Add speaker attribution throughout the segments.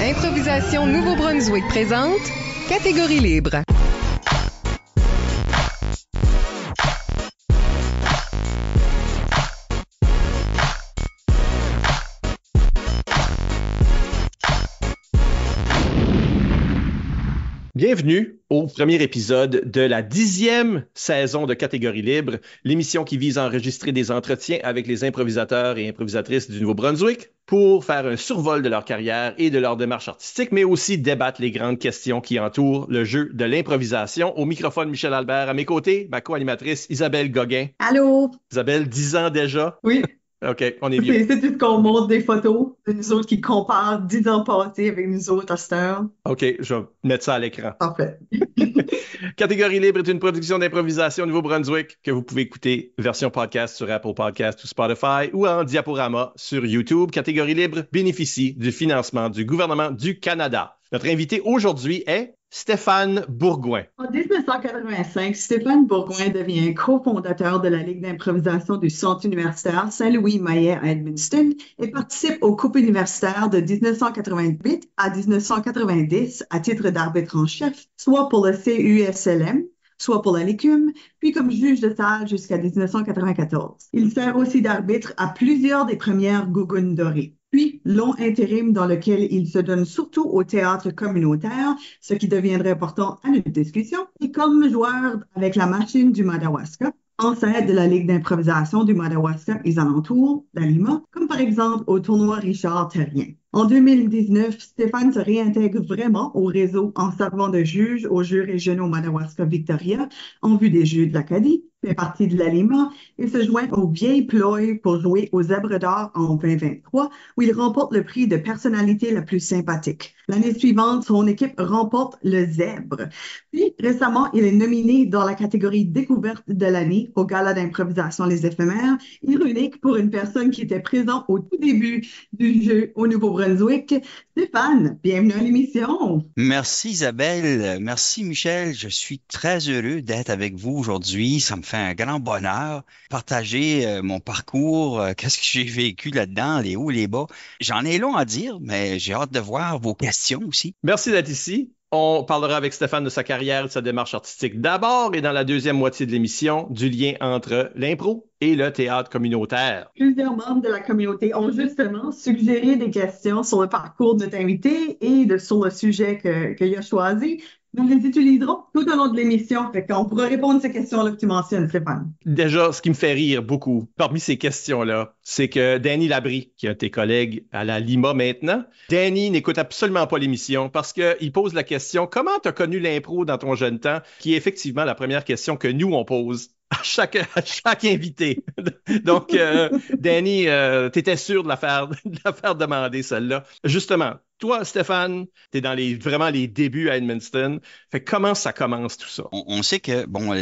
Speaker 1: Improvisation Nouveau-Brunswick présente Catégorie libre.
Speaker 2: Bienvenue au premier épisode de la 10e saison de Catégorie libre, l'émission qui vise à enregistrer des entretiens avec les improvisateurs et improvisatrices du Nouveau-Brunswick pour faire un survol de leur carrière et de leur démarche artistique, mais aussi débattre les grandes questions qui entourent le jeu de l'improvisation. Au microphone, Michel Albert. À mes côtés, ma co-animatrice Isabelle Gauguin.
Speaker 3: Allô?
Speaker 2: Isabelle, 10 ans déjà?
Speaker 3: Oui.
Speaker 2: OK, on est vieux.
Speaker 3: C'est juste qu'on montre des photos de nous autres qui comparent 10 ans passés avec nous autres à cette heure.
Speaker 2: OK, je vais mettre ça à l'écran.
Speaker 3: Parfait.
Speaker 2: Catégorie libre est une production d'improvisation au Nouveau-Brunswick que vous pouvez écouter version podcast sur Apple Podcasts ou Spotify ou en diaporama sur YouTube. Catégorie libre bénéficie du financement du gouvernement du Canada. Notre invité aujourd'hui est Stéphane Bourgouin.
Speaker 3: En 1985, Stéphane Bourgouin devient cofondateur de la Ligue d'improvisation du Centre universitaire Saint-Louis-Maillet à Edmundston et participe aux coupes universitaires de 1988 à 1990 à titre d'arbitre en chef, soit pour le CUSLM, soit pour la Lécume, puis comme juge de salle jusqu'à 1994. Il sert aussi d'arbitre à plusieurs des premières Gougounes dorées. Puis, long intérim dans lequel il se donne surtout au théâtre communautaire, ce qui deviendrait important à notre discussion, et comme joueur avec la machine du Madawaska, ancêtre de la Ligue d'improvisation du Madawaska et alentours, la Lima, comme par exemple au tournoi Richard Terrien. En 2019, Stéphane se réintègre vraiment au réseau en servant de juge aux Jeux régionaux Madawaska-Victoria en vue des Jeux de l'Acadie, fait partie de la Lima et se joint au Vieil Ploy pour jouer aux Zèbres d'Or en 2023 où il remporte le prix de personnalité la plus sympathique. L'année suivante, son équipe remporte le Zèbre. Puis, récemment, il est nominé dans la catégorie découverte de l'année au Gala d'improvisation Les Éphémères, ironique pour une personne qui était présente au tout début du jeu au Nouveau-Brunswick. Stéphane, bienvenue à l'émission.
Speaker 4: Merci Isabelle, merci Michel. Je suis très heureux d'être avec vous aujourd'hui. Ça me fait un grand bonheur partager mon parcours, qu'est-ce que j'ai vécu là-dedans, les hauts, les bas. J'en ai long à dire, mais j'ai hâte de voir vos questions aussi.
Speaker 2: Merci d'être ici. On parlera avec Stéphane de sa carrière et de sa démarche artistique d'abord et dans la deuxième moitié de l'émission, du lien entre l'impro et le théâtre communautaire.
Speaker 3: Plusieurs membres de la communauté ont justement suggéré des questions sur le parcours de notre invité et sur le sujet qu'il a choisi. Nous les utiliserons tout au long de l'émission. Fait qu'on pourra répondre à ces questions-là que tu mentionnes, Stéphane.
Speaker 2: Déjà, ce qui me fait rire beaucoup parmi ces questions-là, c'est que Danny Labrie, qui est un de tes collègues à la Lima maintenant, Danny n'écoute absolument pas l'émission parce qu'il pose la question « Comment tu as connu l'impro dans ton jeune temps? » qui est effectivement la première question que nous, on pose à chaque invité. Donc, Danny, t'étais sûr de la faire demander celle-là. Justement, toi, Stéphane, t'es dans vraiment les débuts à Edmundston. Fait comment ça commence tout ça?
Speaker 4: On sait que bon,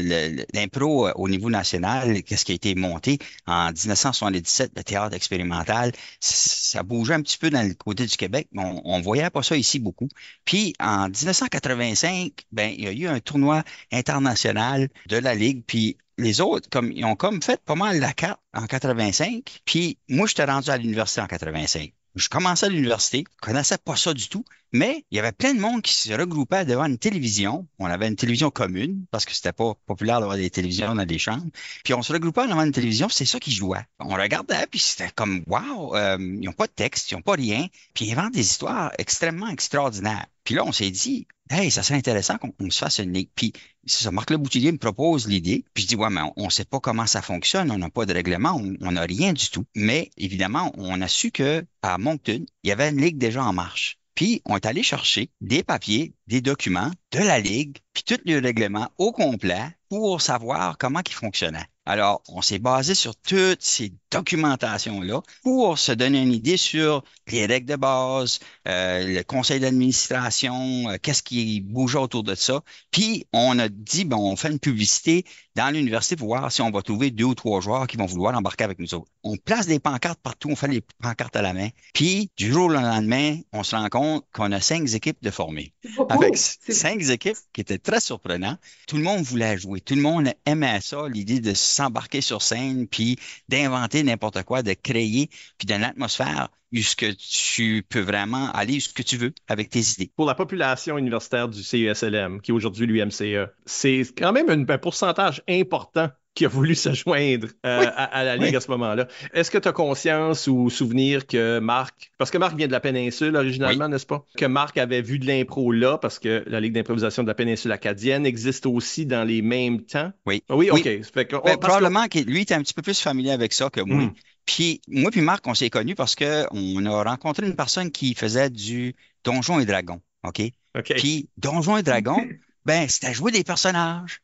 Speaker 4: l'impro au niveau national, qu'est-ce qui a été monté en 1977, le théâtre expérimental, ça bougeait un petit peu dans le côté du Québec, mais on voyait pas ça ici beaucoup. Puis en 1985, ben il y a eu un tournoi international de la Ligue, puis les autres, ils ont fait pas mal la carte en 85, puis moi, j'étais rendu à l'université en 85. Je commençais à l'université, je connaissais pas ça du tout, mais il y avait plein de monde qui se regroupait devant une télévision. On avait une télévision commune, parce que c'était pas populaire d'avoir des télévisions dans des chambres. Puis on se regroupait devant une télévision, puis c'est ça qui jouait. On regardait, puis c'était comme, wow, ils n'ont pas de texte, ils n'ont pas rien, puis ils inventent des histoires extrêmement extraordinaires. Puis là, on s'est dit, hey, ça serait intéressant qu'on se fasse une ligue. Puis c'est ça, Marc Le Boutillier me propose l'idée. Puis je dis, ouais, mais on ne sait pas comment ça fonctionne, on n'a pas de règlement, on n'a rien du tout. Mais évidemment, on a su que à Moncton, il y avait une ligue déjà en marche. Puis on est allé chercher des papiers, des documents de la ligue, puis tout le règlement au complet pour savoir comment il fonctionnait. Alors, on s'est basé sur toutes ces documentations-là pour se donner une idée sur les règles de base, le conseil d'administration, qu'est-ce qui bougeait autour de ça. Puis, on a dit, bon, on fait une publicité dans l'université pour voir si on va trouver 2 ou 3 joueurs qui vont vouloir embarquer avec nous autres. On place des pancartes partout, on fait les pancartes à la main. Puis, du jour au lendemain, on se rend compte qu'on a 5 équipes de formées. avec
Speaker 3: c'est
Speaker 4: 5 équipes qui étaient très surprenantes. Tout le monde voulait jouer. Tout le monde aimait ça, l'idée de s'embarquer sur scène, puis d'inventer n'importe quoi, de créer, puis d'une atmosphère où ce que tu peux vraiment aller où ce que tu veux avec tes idées.
Speaker 2: Pour la population universitaire du CESLM, qui est aujourd'hui l'UMCE, c'est quand même un pourcentage important qui a voulu se joindre
Speaker 4: Oui,
Speaker 2: à la
Speaker 4: oui,
Speaker 2: Ligue à ce moment-là. Est-ce que tu as conscience ou souvenir que Marc, parce que Marc vient de la péninsule
Speaker 4: oui.
Speaker 2: originalement, n'est-ce pas? Que Marc avait vu de l'impro là, parce que la Ligue d'improvisation de la péninsule acadienne existe aussi dans les mêmes temps.
Speaker 4: Oui,
Speaker 2: Ah oui, OK.
Speaker 4: oui.
Speaker 2: Fait que,
Speaker 4: Ben,
Speaker 2: parce que,
Speaker 4: probablement que lui était un petit peu plus familier avec ça que moi.
Speaker 2: Hmm,
Speaker 4: Puis moi puis Marc, on s'est connus parce que on a rencontré une personne qui faisait du Donjons et Dragons, OK?
Speaker 2: OK.
Speaker 4: Puis Donjons et Dragons, ben c'était jouer des personnages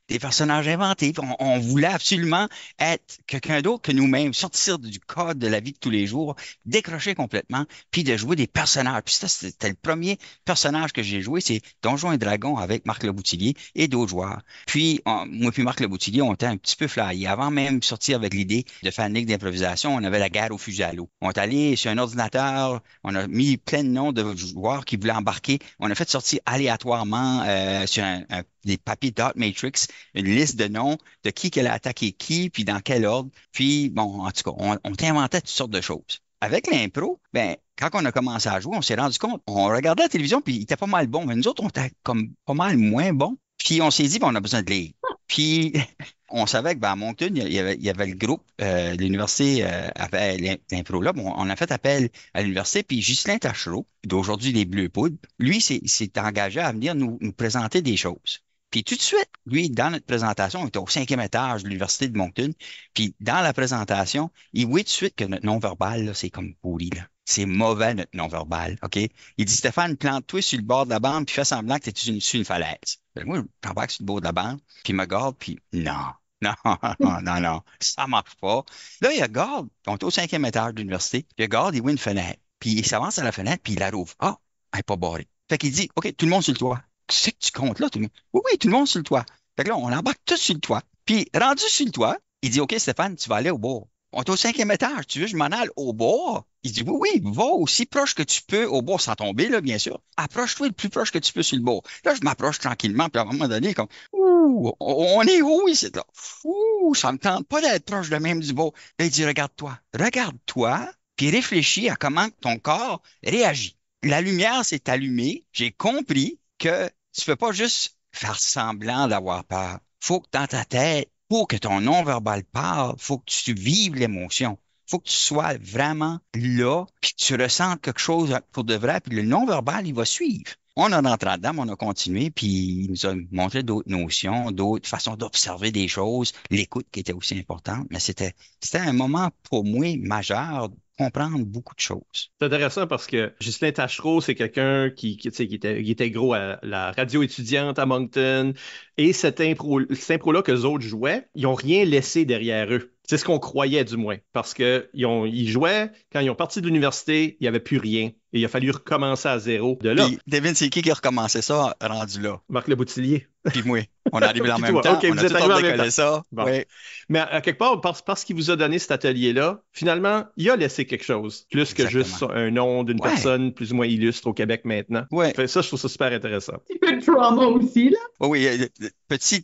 Speaker 4: inventés. Puis on voulait absolument être quelqu'un d'autre que nous-mêmes, sortir du cadre de la vie de tous les jours, décrocher complètement, puis de jouer des personnages. Puis ça, c'était le premier personnage que j'ai joué, c'est Donjons et Dragons avec Marc Leboutillier et d'autres joueurs. Puis, moi puis Marc Leboutillier, on était un petit peu flyés. Avant même de sortir avec l'idée de faire une ligue d'improvisation, on avait la guerre au fusil à l'eau. On est allé sur un ordinateur, on a mis plein de noms de joueurs qui voulaient embarquer. On a fait sortir aléatoirement sur des papiers Dot Matrix, une liste de noms de qui allait attaquer qui, puis dans quel ordre. Puis, bon, en tout cas, on t'inventait toutes sortes de choses. Avec l'impro, ben, quand on a commencé à jouer, on s'est rendu compte, on regardait la télévision, puis il était pas mal bon, mais nous autres, on était comme pas mal moins bons. Puis on s'est dit, ben, on a besoin de lire. Puis on savait que ben, à Moncton, il y avait le groupe, l'université avait l'impro là. Bon, on a fait appel à l'université, puis Ghislain Tachereau, d'aujourd'hui les Bleus Poudres, lui s'est engagé à venir nous présenter des choses. Puis tout de suite, lui, dans notre présentation, on était au 5e étage de l'Université de Moncton, puis dans la présentation, il voit tout de suite que notre non-verbal, là, c'est comme pourri, là. C'est mauvais, notre non-verbal, OK? Il dit, Stéphane, plante-toi sur le bord de la bande, puis fais semblant que tu es sur une falaise. Ben, moi, je m'embarque sur le bord de la bande, puis il me regarde, puis non, non, non, non, ça marche pas. Là, il regarde, on est au 5e étage de l'université, il regarde, il voit une fenêtre, puis il s'avance à la fenêtre, puis il la rouvre. Ah, elle n'est pas barrée. Fait qu'il dit, OK, tout le monde sur le toit. Tu sais que tu comptes là, tout le monde. Oui, oui, tout le monde sur le toit. Fait que là, on embarque tous sur le toit. Puis, rendu sur le toit, il dit, OK, Stéphane, tu vas aller au bord. On est au 5e étage. Tu veux que je m'en aille au bord? Il dit, oui, oui, va aussi proche que tu peux au bord sans tomber, là, bien sûr. Approche-toi le plus proche que tu peux sur le bord. Là, je m'approche tranquillement, puis à un moment donné, comme, ouh, on est où ici, là? Ouh, ça me tente pas d'être proche de même du bord. Là, il dit, regarde-toi, puis réfléchis à comment ton corps réagit. La lumière s'est allumée. J'ai compris que tu ne peux pas juste faire semblant d'avoir peur. Faut que dans ta tête, pour que ton non-verbal parle, faut que tu vives l'émotion. Faut que tu sois vraiment là, puis que tu ressentes quelque chose pour de vrai, puis le non-verbal, il va suivre. On a rentré dedans, on a continué, puis il nous a montré d'autres notions, d'autres façons d'observer des choses, l'écoute qui était aussi importante, mais c'était un moment pour moi majeur de comprendre beaucoup de choses.
Speaker 2: C'est intéressant parce que Ghislain Tachereau, c'est quelqu'un tu sais, qui était gros à la radio étudiante à Moncton. Et cette impro-là que les autres jouaient, ils n'ont rien laissé derrière eux. C'est ce qu'on croyait, du moins. Parce qu'ils jouaient, quand ils ont parti de l'université, il n'y avait plus rien. Et il a fallu recommencer à zéro. De là,
Speaker 4: Puis, Devin, c'est qui a recommencé ça rendu là?
Speaker 2: Marc Leboutillier.
Speaker 4: Puis moi, on est arrivé en
Speaker 2: Puis
Speaker 4: même
Speaker 2: toi,
Speaker 4: temps,
Speaker 2: OK,
Speaker 4: on
Speaker 2: vous
Speaker 4: a
Speaker 2: êtes
Speaker 4: tout
Speaker 2: arrivés en même
Speaker 4: décollé
Speaker 2: temps.
Speaker 4: ça.
Speaker 2: Bon.
Speaker 4: Oui,
Speaker 2: Mais à quelque part, parce qu'il vous a donné cet atelier-là, finalement, il a laissé quelque chose. Plus que
Speaker 4: exactement.
Speaker 2: juste un nom d'une
Speaker 4: Ouais,
Speaker 2: personne plus ou moins illustre au Québec maintenant.
Speaker 4: ouais.
Speaker 2: Fait ça, je trouve ça super intéressant.
Speaker 3: Un petit peu de trauma aussi, là.
Speaker 4: Oui, oui, petit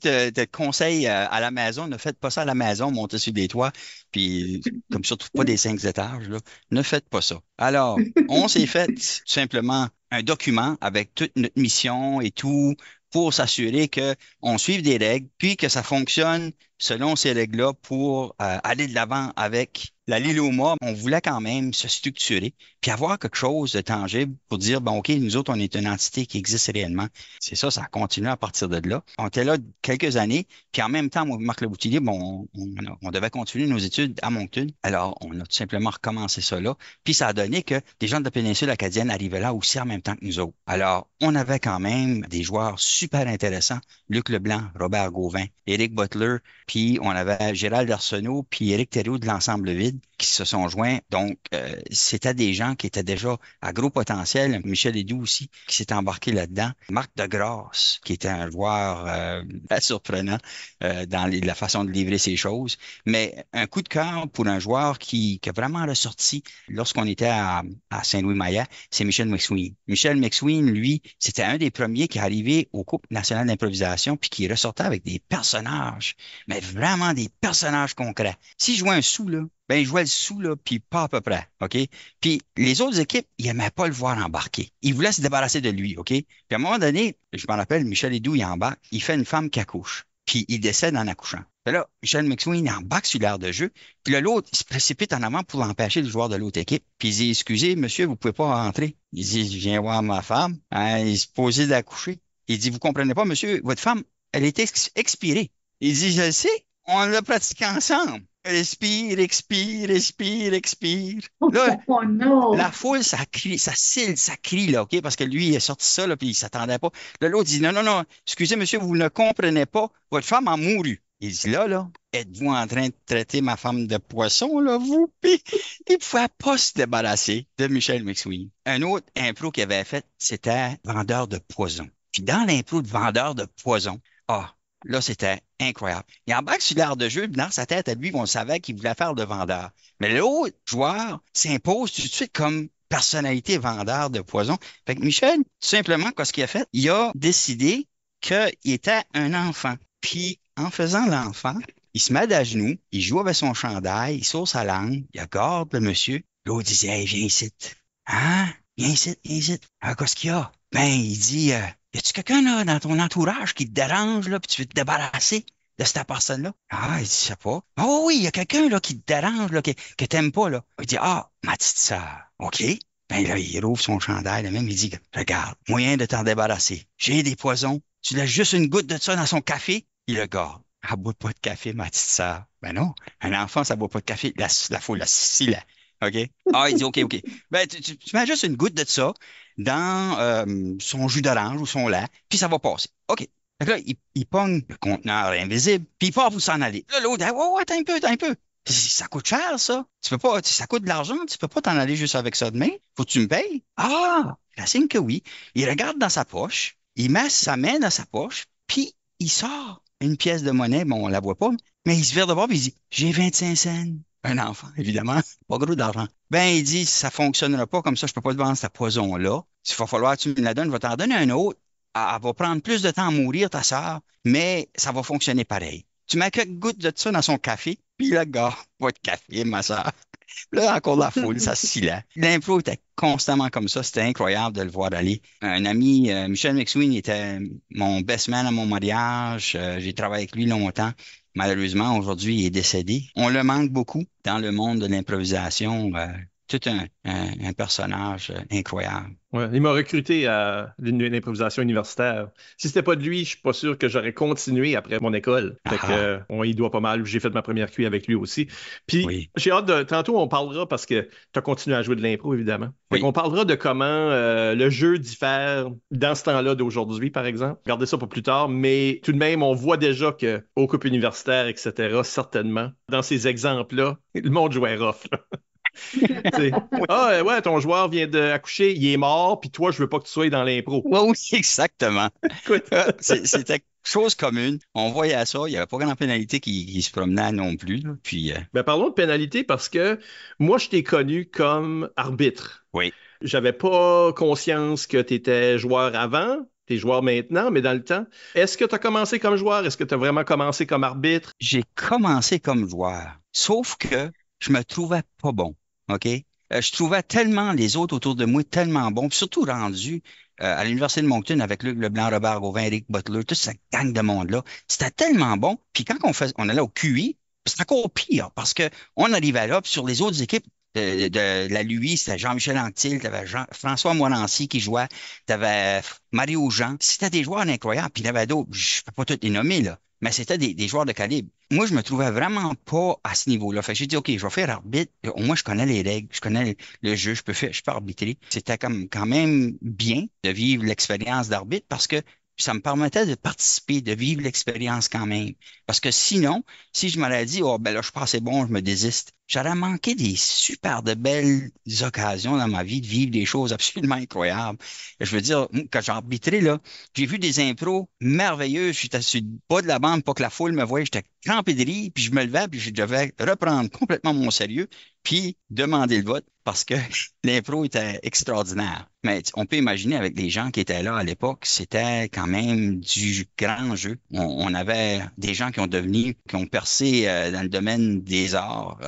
Speaker 4: conseil à la maison, ne faites pas ça à la maison, montez sur des toits, puis comme surtout pas des 5 étages, là, ne faites pas ça. Alors, on s'est fait tout simplement un document avec toute notre mission et tout pour s'assurer qu'on suive des règles, puis que ça fonctionne selon ces règles-là pour aller de l'avant avec la Liloma. On voulait quand même se structurer, puis avoir quelque chose de tangible pour dire, bon, OK, nous autres, on est une entité qui existe réellement. C'est ça, ça a continué à partir de là. On était là quelques années, puis en même temps, moi, Marc Leboutillier, bon, on devait continuer nos études à Moncton. Alors, on a tout simplement recommencé ça là, puis ça a donné que des gens de la péninsule acadienne arrivaient là aussi en même temps que nous autres. Alors, on avait quand même des joueurs super intéressants. Luc Leblanc, Robert Gauvin, Éric Butler, puis on avait Gérald Arsenault puis Éric Thériault de l'Ensemble Vide qui se sont joints. Donc, c'était des gens qui étaient déjà à gros potentiel. Michel Hédoux aussi, qui s'est embarqué là-dedans. Marc Degrasse, qui était un joueur surprenant dans la façon de livrer ses choses. Mais un coup de cœur pour un joueur qui a vraiment ressorti lorsqu'on était à Saint-Louis-Maillet, c'est Michel McSween. Michel McSween, lui, c'était un des premiers qui est arrivé au Coupe nationale d'improvisation puis qui ressortait avec des personnages, mais vraiment des personnages concrets. S'il jouait un sou, là, ben, il jouait le sou, là, puis pas à peu près, OK? Puis les autres équipes, ils n'aimaient pas le voir embarquer. Ils voulaient se débarrasser de lui, OK? Puis à un moment donné, je me rappelle, Michel Hédoux, il embarque, il fait une femme qui accouche, puis il décède en accouchant. Puis là, Michel McSween, il embarque sur l'aire de jeu, puis là, l'autre, il se précipite en avant pour empêcher le joueur de l'autre équipe, puis il dit, excusez, monsieur, vous pouvez pas rentrer. Il dit, je viens voir ma femme, hein, il se posait d'accoucher. Il dit, vous comprenez pas, monsieur, votre femme, elle était expirée. Il dit, je le sais, on l'a pratiqué ensemble. Respire, expire, respire, expire. Là,
Speaker 3: Oh non!
Speaker 4: la foule, ça crie, ça cille, ça crie, là, OK? Parce que lui, il a sorti ça, là, puis il s'attendait pas. Là, l'autre dit, non, non, non, excusez, monsieur, vous ne comprenez pas, votre femme a mouru. Il dit, là, êtes-vous en train de traiter ma femme de poisson, là, vous? Puis, il ne pouvait pas se débarrasser de Michel McSween. Un autre impro qu'il avait fait, c'était vendeur de poison. Puis dans l'impro de vendeur de poison, là, c'était incroyable. Il embarque sur l'aire de jeu, dans sa tête à lui, on savait qu'il voulait faire le vendeur. Mais l'autre joueur s'impose tout de suite comme personnalité vendeur de poison. Fait que Michel, tout simplement, qu'est-ce qu'il a fait? Il a décidé qu'il était un enfant. Puis, en faisant l'enfant, il se met à genoux, il joue avec son chandail, il sort sa langue, il regarde le monsieur. L'autre disait, hey, viens ici. Hein? Viens ici, viens ici. Ah, qu'est-ce qu'il y a? Ben, il dit, y a-tu quelqu'un là dans ton entourage qui te dérange, là, puis tu veux te débarrasser de cette personne-là? Ah, il dit, je sais pas. Oh oui, il y a quelqu'un là qui te dérange, là, que t'aimes pas, là. Il dit, ah, ma petite sœur. OK. Ben là, il rouvre son chandail, là, même, il dit, regarde, moyen de t'en débarrasser. J'ai des poisons. Tu laisses juste une goutte de ça dans son café, il le garde. Elle boit pas de café, ma petite sœur. Ben non, un enfant, ça boit pas de café. La foule, la scie, OK? Ah, il dit, OK, OK. Ben, tu mets juste une goutte de ça dans son jus d'orange ou son lait, puis ça va passer. OK. Fait que là, il pogne le conteneur invisible, puis il part pour s'en aller. Là, l'autre, oh, attends un peu, attends un peu. Ça coûte cher, ça. Tu peux pas, ça coûte de l'argent, tu peux pas t'en aller juste avec ça demain. Faut que tu me payes. Ah, la signe que oui. Il regarde dans sa poche, il met sa main dans sa poche, puis il sort une pièce de monnaie. Bon, on la voit pas, mais il se vire de bord, puis il dit, j'ai 25 cents. Un enfant, évidemment, pas gros d'argent. Ben, il dit, ça fonctionnera pas comme ça, je peux pas te vendre ce poison-là. Il va falloir que tu me la donnes, je vais t'en donner un autre. Elle va prendre plus de temps à mourir, ta sœur, mais ça va fonctionner pareil. Tu mets quelques gouttes de ça dans son café, puis le gars, pas de café, ma sœur. Là, encore la foule, ça scillait. L'impro était constamment comme ça. C'était incroyable de le voir aller. Un ami, Michel McSween, était mon best man à mon mariage. J'ai travaillé avec lui longtemps. Malheureusement, aujourd'hui, il est décédé. On le manque beaucoup dans le monde de l'improvisation. Tout un personnage incroyable.
Speaker 2: Ouais, il m'a recruté à l'improvisation universitaire. Si c'était pas de lui, je suis pas sûr que j'aurais continué après mon école. Fait que, on y doit pas mal. J'ai fait ma première QI avec lui aussi. Puis,
Speaker 4: Oui.
Speaker 2: j'ai hâte de... Tantôt, on parlera, parce que tu as continué à jouer de l'impro, évidemment. Fait
Speaker 4: Oui.
Speaker 2: qu'on parlera de comment le jeu diffère dans ce temps-là d'aujourd'hui, par exemple. Gardez ça pour plus tard. Mais tout de même, on voit déjà que au coupe universitaire, etc., certainement, dans ces exemples-là, le monde jouait rough, là. Ouais, ton joueur vient d'accoucher, il est mort, puis toi, je veux pas que tu sois dans l'impro.
Speaker 4: Oui, exactement.
Speaker 2: Écoute.
Speaker 4: C'était chose commune. On voyait ça. Il n'y avait pas grand pénalité qui se promenait non plus. Là. Puis,
Speaker 2: Ben, parlons de pénalité parce que moi, je t'ai connu comme arbitre.
Speaker 4: Oui.
Speaker 2: J'avais pas conscience que tu étais joueur avant. T'es joueur maintenant, mais dans le temps. Est-ce que tu as commencé comme joueur? Est-ce que tu as vraiment commencé comme arbitre?
Speaker 4: J'ai commencé comme joueur, sauf que je me trouvais pas bon. OK? Je trouvais tellement les autres autour de moi tellement bons, puis surtout rendu à l'Université de Moncton avec Luc Leblanc, Robert Gauvin, Eric Butler, toute cette gang de monde-là. C'était tellement bon. Puis quand on allait au QI, c'était encore pire parce que on arrivait là, puis sur les autres équipes de la LUI, c'était Jean-Michel Anctil, t'avais François Morancy qui jouait, t'avais Mario Jean. C'était des joueurs incroyables. Puis il y en avait d'autres, je peux pas tous les nommer, là. Mais c'était des joueurs de calibre. Moi, je me trouvais vraiment pas à ce niveau-là. Fait que j'ai dit, OK, je vais faire arbitre. Au moins, je connais les règles, je connais le jeu, je peux arbitrer. C'était quand même bien de vivre l'expérience d'arbitre parce que Puis ça me permettait de participer, de vivre l'expérience quand même. Parce que sinon, si je m'aurais dit, oh, ben là, je suis pas assez bon, je me désiste, j'aurais manqué des super de belles occasions dans ma vie de vivre des choses absolument incroyables. Je veux dire, quand j'ai arbitré, là, j'ai vu des impros merveilleux. J'étais sur le bas de la bande pour que la foule me voie. J'étais crampé de rire, puis je me levais, puis je devais reprendre complètement mon sérieux, puis demander le vote parce que l'impro était extraordinaire. Mais on peut imaginer avec les gens qui étaient là à l'époque, c'était quand même du grand jeu. On avait des gens qui ont percé dans le domaine des arts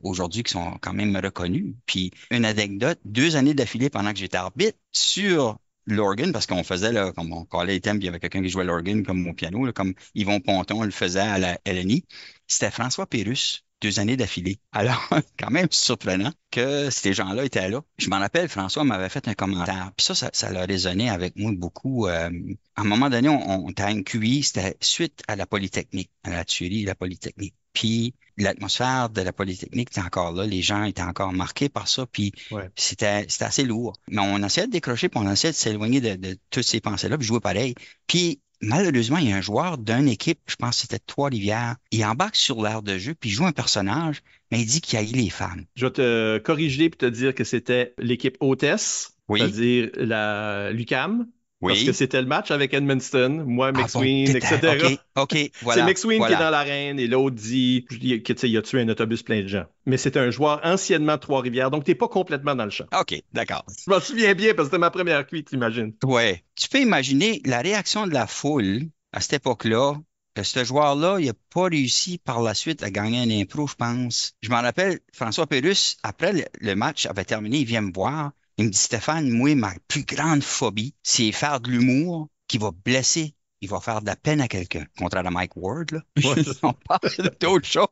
Speaker 4: aujourd'hui qui sont quand même reconnus. Puis une anecdote, 2 années d'affilée pendant que j'étais arbitre sur l'organe, parce qu'on faisait, là, comme on collait les thèmes, puis il y avait quelqu'un qui jouait l'organe comme au piano, là, comme Yvon Ponton le faisait à la LNI. C'était François Pérusse. 2 années d'affilée. Alors, quand même surprenant que ces gens-là étaient là. Je m'en rappelle, François m'avait fait un commentaire. Puis ça a résonné avec moi beaucoup. À un moment donné, on était à une QI, c'était suite à la Polytechnique, à la tuerie de la Polytechnique. Puis l'atmosphère de la Polytechnique était encore là, les gens étaient encore marqués par ça, puis c'était assez lourd. Mais on essayait de décrocher, puis on essayait de s'éloigner de toutes ces pensées-là, puis jouer pareil. Puis malheureusement, il y a un joueur d'une équipe, je pense que c'était Trois-Rivières, il embarque sur l'aire de jeu, puis il joue un personnage, mais il dit qu'il haït les femmes.
Speaker 2: Je vais te corriger puis te dire que c'était l'équipe hôtesse, c'est-à-dire la l'UQAM. Parce que c'était le match avec Edmundston, moi, McSween, etc.
Speaker 4: OK, voilà.
Speaker 2: C'est McSween qui est dans l'arène et l'autre dit qu'il a tué un autobus plein de gens. Mais c'est un joueur anciennement de Trois-Rivières, donc t'es pas complètement dans le champ.
Speaker 4: OK, d'accord.
Speaker 2: Je m'en souviens bien parce que c'était ma première cuite, t'imagines.
Speaker 4: Ouais. Tu peux imaginer la réaction de la foule à cette époque-là. Ce joueur-là, il n'a pas réussi par la suite à gagner un impro, je pense. Je m'en rappelle, François Pérusse, après le match avait terminé, il vient me voir. Il me dit, Stéphane, moi, ma plus grande phobie, c'est faire de l'humour qui va blesser, il va faire de la peine à quelqu'un. Contraire à Mike Ward, là.
Speaker 2: Ouais.
Speaker 4: On parle d'autre chose.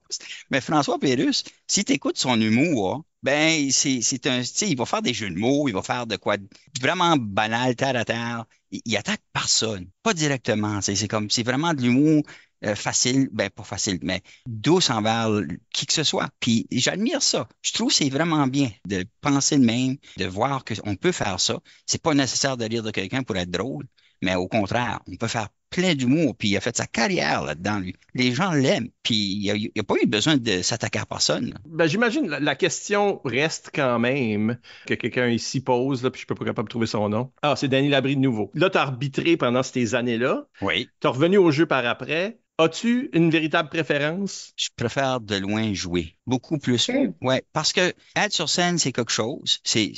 Speaker 4: Mais François Pérusse, si tu écoutes son humour, ben, c'est un, tu sais, il va faire des jeux de mots, il va faire de quoi vraiment banal, terre à terre. Il attaque personne, pas directement. C'est comme, c'est vraiment de l'humour facile, ben pas facile, mais douce envers qui que ce soit. Puis j'admire ça. Je trouve que c'est vraiment bien de penser de même, de voir qu'on peut faire ça. C'est pas nécessaire de rire de quelqu'un pour être drôle, mais au contraire, on peut faire plein d'humour. Puis il a fait sa carrière là-dedans, lui. Les gens l'aiment. Puis il n'a pas eu besoin de s'attaquer à personne.
Speaker 2: Ben, j'imagine la question reste quand même que quelqu'un ici pose, là, puis je peux pas capable de trouver son nom. Ah, c'est Danny Labrie de nouveau. Là, tu as arbitré pendant ces années-là.
Speaker 4: Oui.
Speaker 2: Tu es revenu au jeu par après. As-tu une véritable préférence?
Speaker 4: Je préfère de loin jouer. Beaucoup plus.
Speaker 3: Okay.
Speaker 4: Ouais, parce que être sur scène, c'est quelque chose. C'est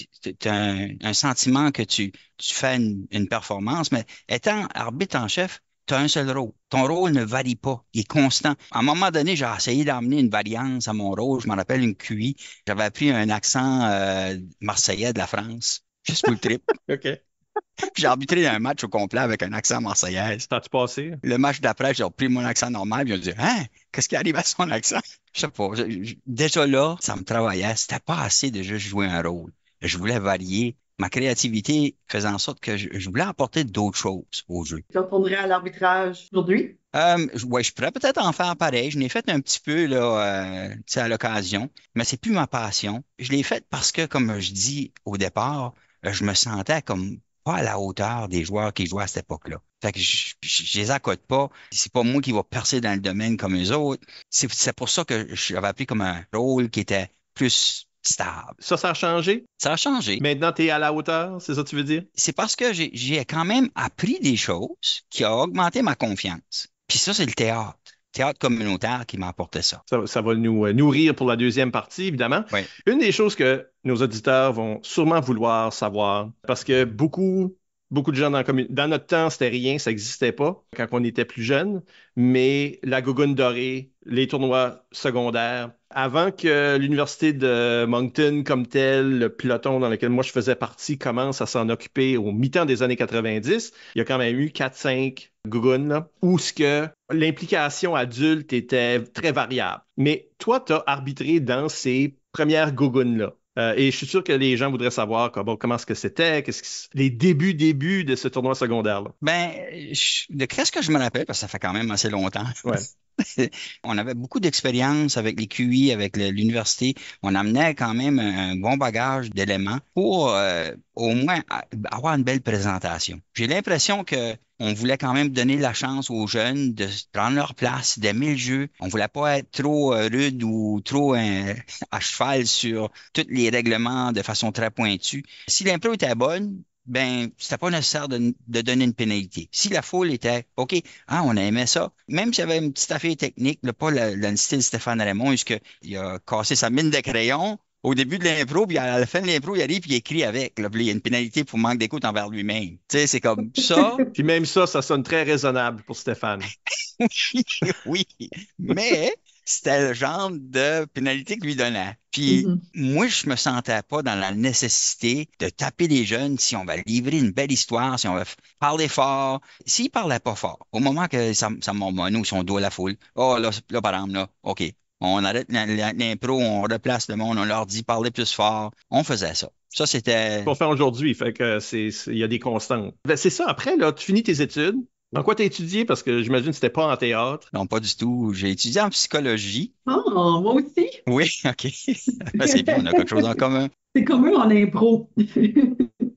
Speaker 4: un sentiment que tu fais une performance, mais étant arbitre en chef, tu as un seul rôle. Ton rôle ne varie pas. Il est constant. À un moment donné, j'ai essayé d'amener une variance à mon rôle. Je m'en rappelle une QI. J'avais appris un accent marseillais de la France. Juste pour le trip.
Speaker 2: OK.
Speaker 4: J'ai arbitré un match au complet avec un accent marseillais.
Speaker 2: T'as-tu passé?
Speaker 4: Le match d'après, j'ai repris mon accent normal, puis ils ont dit, hein, qu'est-ce qui arrive à son accent? Je sais pas. Déjà là, ça me travaillait. C'était pas assez de juste jouer un rôle. Je voulais varier. Ma créativité faisait en sorte que je voulais apporter d'autres choses au jeu.
Speaker 3: Tu retournerais à l'arbitrage aujourd'hui?
Speaker 4: Ouais, je pourrais peut-être en faire pareil. Je l'ai fait un petit peu là, tu sais, à l'occasion, mais c'est plus ma passion. Je l'ai fait parce que, comme je dis au départ, je me sentais comme pas à la hauteur des joueurs qui jouaient à cette époque-là. Fait que je les accote pas. C'est pas moi qui va percer dans le domaine comme eux autres. C'est pour ça que j'avais appris comme un rôle qui était plus stable.
Speaker 2: Ça a changé?
Speaker 4: Ça a changé.
Speaker 2: Maintenant, tu es à la hauteur, c'est ça que tu veux dire?
Speaker 4: C'est parce que j'ai quand même appris des choses qui ont augmenté ma confiance. Puis ça, c'est le théâtre. Théâtre communautaire qui m'a apporté ça.
Speaker 2: Ça va nous nourrir pour la deuxième partie, évidemment.
Speaker 4: Oui.
Speaker 2: Une des choses que nos auditeurs vont sûrement vouloir savoir, parce que beaucoup de gens dans notre temps, c'était rien, ça n'existait pas quand on était plus jeune, mais la Gougoune dorée, les tournois secondaires, avant que l'université de Moncton comme telle, le peloton dans lequel moi je faisais partie, commence à s'en occuper au mi-temps des années 90, il y a quand même eu 4-5 Gougounes, là, où ce que l'implication adulte était très variable. Mais toi, tu as arbitré dans ces premières Gougounes-là. Et je suis sûr que les gens voudraient savoir comment est-ce que c'était, les débuts de ce tournoi secondaire-là.
Speaker 4: Ben, qu'est-ce que je me rappelle, parce que ça fait quand même assez longtemps.
Speaker 2: Ouais.
Speaker 4: On avait beaucoup d'expérience avec les QI, avec l'université. On amenait quand même un bon bagage d'éléments pour au moins avoir une belle présentation. J'ai l'impression que on voulait quand même donner la chance aux jeunes de prendre leur place, d'aimer le jeu. On voulait pas être trop rude ou trop à cheval sur tous les règlements de façon très pointue. Si l'impro était bonne, ben, c'était pas nécessaire de donner une pénalité. Si la foule était OK, ah, on a aimé ça, même s'il y avait une petite affaire technique, là, pas le style Stéphane Raymond, il a cassé sa mine de crayon au début de l'impro, puis à la fin de l'impro, il arrive puis il écrit avec. Là, puis il y a une pénalité pour manque d'écoute envers lui-même. Tu sais, c'est comme ça.
Speaker 2: Puis même ça sonne très raisonnable pour Stéphane.
Speaker 4: Oui, mais c'était le genre de pénalité que lui donnait. Puis
Speaker 3: Mhm.
Speaker 4: moi, je me sentais pas dans la nécessité de taper les jeunes si on va livrer une belle histoire, si on va parler fort. S'ils parlaient pas fort, au moment que ça mormonne ou si on doit la foule, oh là, par exemple, là, OK. On arrête l'impro, on replace le monde, on leur dit parler plus fort. On faisait ça. Ça, c'était.
Speaker 2: Qu'on fait aujourd'hui, fait que il y a des constantes. Ben, c'est ça, après, là, tu finis tes études. Dans quoi tu as étudié? Parce que j'imagine que c'était pas en théâtre.
Speaker 4: Non, pas du tout. J'ai étudié en psychologie.
Speaker 3: Oh, moi aussi.
Speaker 4: Oui, OK. Ben, c'est bien, on a quelque chose en commun.
Speaker 3: C'est commun en impro.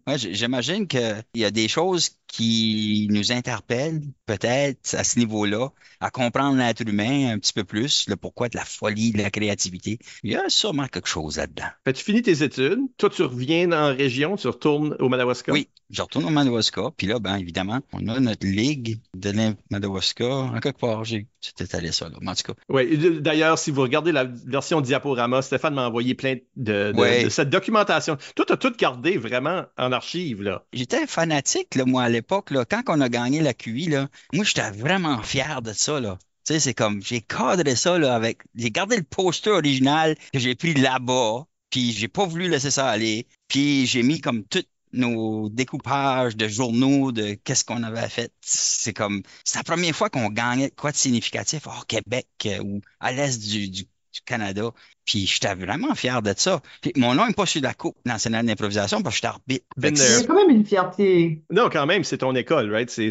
Speaker 4: Ouais, j'imagine qu'il y a des choses qui nous interpellent, peut-être à ce niveau-là, à comprendre l'être humain un petit peu plus, le pourquoi de la folie, de la créativité. Il y a sûrement quelque chose là-dedans.
Speaker 2: Fait que tu finis tes études. Toi, tu reviens en région, tu retournes au Madawaska.
Speaker 4: Oui, je retourne au Madawaska, puis là, ben évidemment, on a notre ligue de Madawaska. En quelque part, j'ai allé ça, là. Mais en tout cas,
Speaker 2: Oui, d'ailleurs, si vous regardez la version diaporama, Stéphane m'a envoyé plein de
Speaker 4: ouais,
Speaker 2: cette documentation. Toi, tu as tout gardé vraiment en archive, là.
Speaker 4: j'étais fanatique, là, moi, à l'époque, là, quand on a gagné la QI, là, moi, j'étais vraiment fier de ça, là. Tu sais, c'est comme, j'ai cadré ça, là, j'ai gardé le poster original que j'ai pris là-bas, puis j'ai pas voulu laisser ça aller, puis j'ai mis comme tous nos découpages de journaux de qu'est-ce qu'on avait fait. C'est la première fois qu'on gagnait quoi de significatif hors Québec ou à l'est du Canada. Puis j'étais vraiment fier de ça. Puis mon nom n'est pas sur la Coupe nationale d'improvisation parce que j'étais arbitre. Fait
Speaker 2: Been
Speaker 4: que
Speaker 3: Il y
Speaker 2: there.
Speaker 3: a quand même une fierté.
Speaker 2: Non, quand même, c'est ton école, right?
Speaker 4: ouais.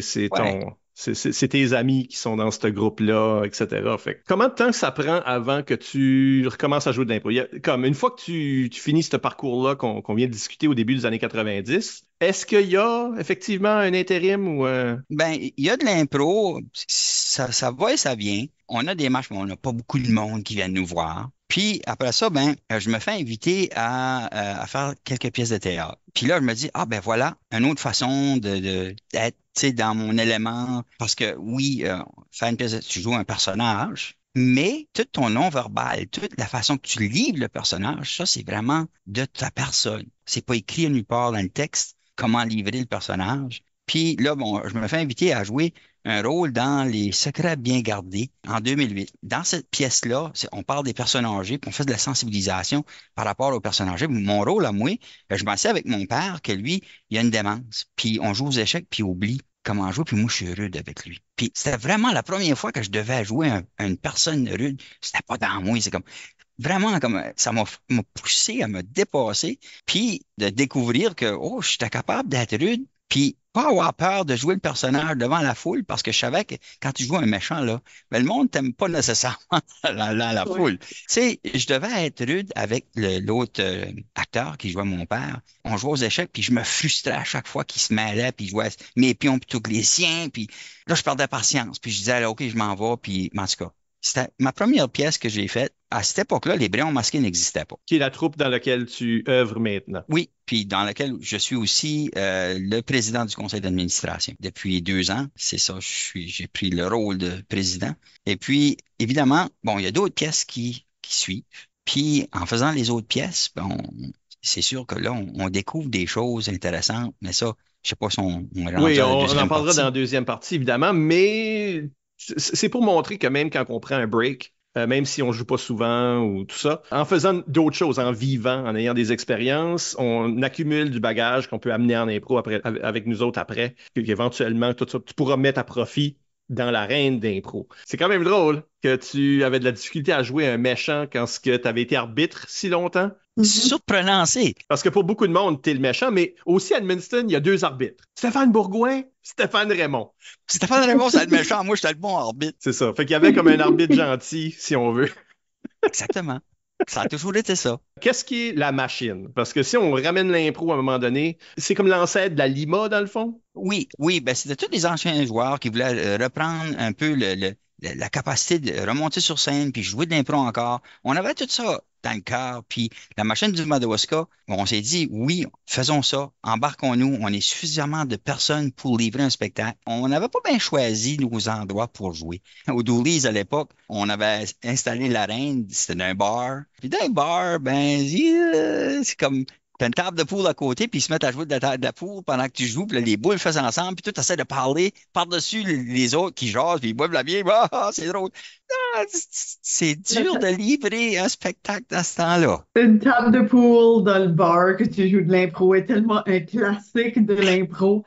Speaker 2: C'est tes amis qui sont dans ce groupe-là, etc. Fait que combien de temps ça prend avant que tu recommences à jouer de l'impro? Comme une fois que tu finis ce parcours-là qu'on vient de discuter au début des années 90, est-ce qu'il y a effectivement un intérim ou
Speaker 4: Ben, il y a de l'impro, ça va et ça vient. On a des matchs, mais on n'a pas beaucoup de monde qui vient nous voir. Puis après ça, ben, je me fais inviter à faire quelques pièces de théâtre. Puis là, je me dis, ah ben voilà, une autre façon d'être, tu sais, dans mon élément. Parce que oui, faire une pièce, tu joues un personnage, mais tout ton non-verbal, toute la façon que tu livres le personnage, ça, c'est vraiment de ta personne. C'est pas écrit nulle part dans le texte comment livrer le personnage. Puis là, bon, je me fais inviter à jouer un rôle dans Les Secrets bien gardés en 2008. Dans cette pièce-là, on parle des personnes âgées, puis on fait de la sensibilisation par rapport aux personnes âgées. Mon rôle à moi, je m'assieds avec mon père, que lui, il a une démence. Puis on joue aux échecs, puis il oublie comment jouer, puis moi, je suis rude avec lui. Puis c'était vraiment la première fois que je devais jouer une personne rude. C'était pas dans moi, c'est comme vraiment comme ça m'a poussé à me dépasser, puis de découvrir que oh, j'étais capable d'être rude, puis pas avoir peur de jouer le personnage devant la foule parce que je savais que quand tu joues un méchant là, ben, le monde t'aime pas nécessairement la
Speaker 3: Ouais.
Speaker 4: foule. Tu sais, je devais être rude avec l'autre acteur qui jouait mon père. On jouait aux échecs, puis je me frustrais à chaque fois qu'il se mêlait, puis je jouais mes pions plutôt que les siens, puis là je perdais patience, puis je disais là, OK, je m'en vais, puis en tout cas. C'était ma première pièce que j'ai faite. À cette époque-là, les Brillons masqués n'existaient pas.
Speaker 2: qui est la troupe dans laquelle tu œuvres maintenant?
Speaker 4: Oui, puis dans laquelle je suis aussi le président du conseil d'administration. Depuis 2 ans, c'est ça, j'ai pris le rôle de président. Et puis, évidemment, bon, il y a d'autres pièces qui suivent. Puis, en faisant les autres pièces, bon, c'est sûr que là, on découvre des choses intéressantes, mais ça, je sais pas si on est rendu
Speaker 2: Oui,
Speaker 4: à la
Speaker 2: on en
Speaker 4: deuxième
Speaker 2: parlera
Speaker 4: partie.
Speaker 2: dans la deuxième partie, évidemment, mais c'est pour montrer que même quand on prend un break, même si on joue pas souvent ou tout ça, en faisant d'autres choses, en vivant, en ayant des expériences, on accumule du bagage qu'on peut amener en impro avec nous autres après, qu'éventuellement, tout ça, tu pourras mettre à profit dans l'arène d'impro. C'est quand même drôle que tu avais de la difficulté à jouer un méchant quand tu avais été arbitre si longtemps.
Speaker 4: Surprenant, c'est.
Speaker 2: Parce que pour beaucoup de monde, t'es le méchant, mais aussi à Edmundston, il y a deux arbitres. Stéphane Bourgouin, Stéphane Raymond.
Speaker 4: Stéphane Raymond, c'est le méchant. Moi, j'étais le bon arbitre.
Speaker 2: C'est ça. Fait qu'il y avait comme un arbitre gentil, si on veut.
Speaker 4: Exactement. Ça a toujours été ça.
Speaker 2: Qu'est-ce qui est la machine? Parce que si on ramène l'impro à un moment donné, c'est comme l'ancêtre de la Lima, dans le fond?
Speaker 4: Oui, ben c'était tous les anciens joueurs qui voulaient reprendre un peu la capacité de remonter sur scène puis jouer de l'impro encore. On avait tout ça dans le cœur. Puis la machine du Madawaska, on s'est dit, oui, faisons ça, embarquons-nous. On est suffisamment de personnes pour livrer un spectacle. On n'avait pas bien choisi nos endroits pour jouer. Au Dooley's, à l'époque, on avait installé l'arène, c'était un bar. Puis dans un bar, c'est comme t'as une table de poule à côté, puis ils se mettent à jouer de la table de poule pendant que tu joues, puis là, les boules font ensemble, puis toi, tu essaies de parler par-dessus les autres qui jasent, puis ils boivent la bière. C'est drôle. C'est dur de livrer un spectacle dans ce temps-là.
Speaker 3: Une table de poule dans le bar que tu joues de l'impro est tellement un classique de l'impro.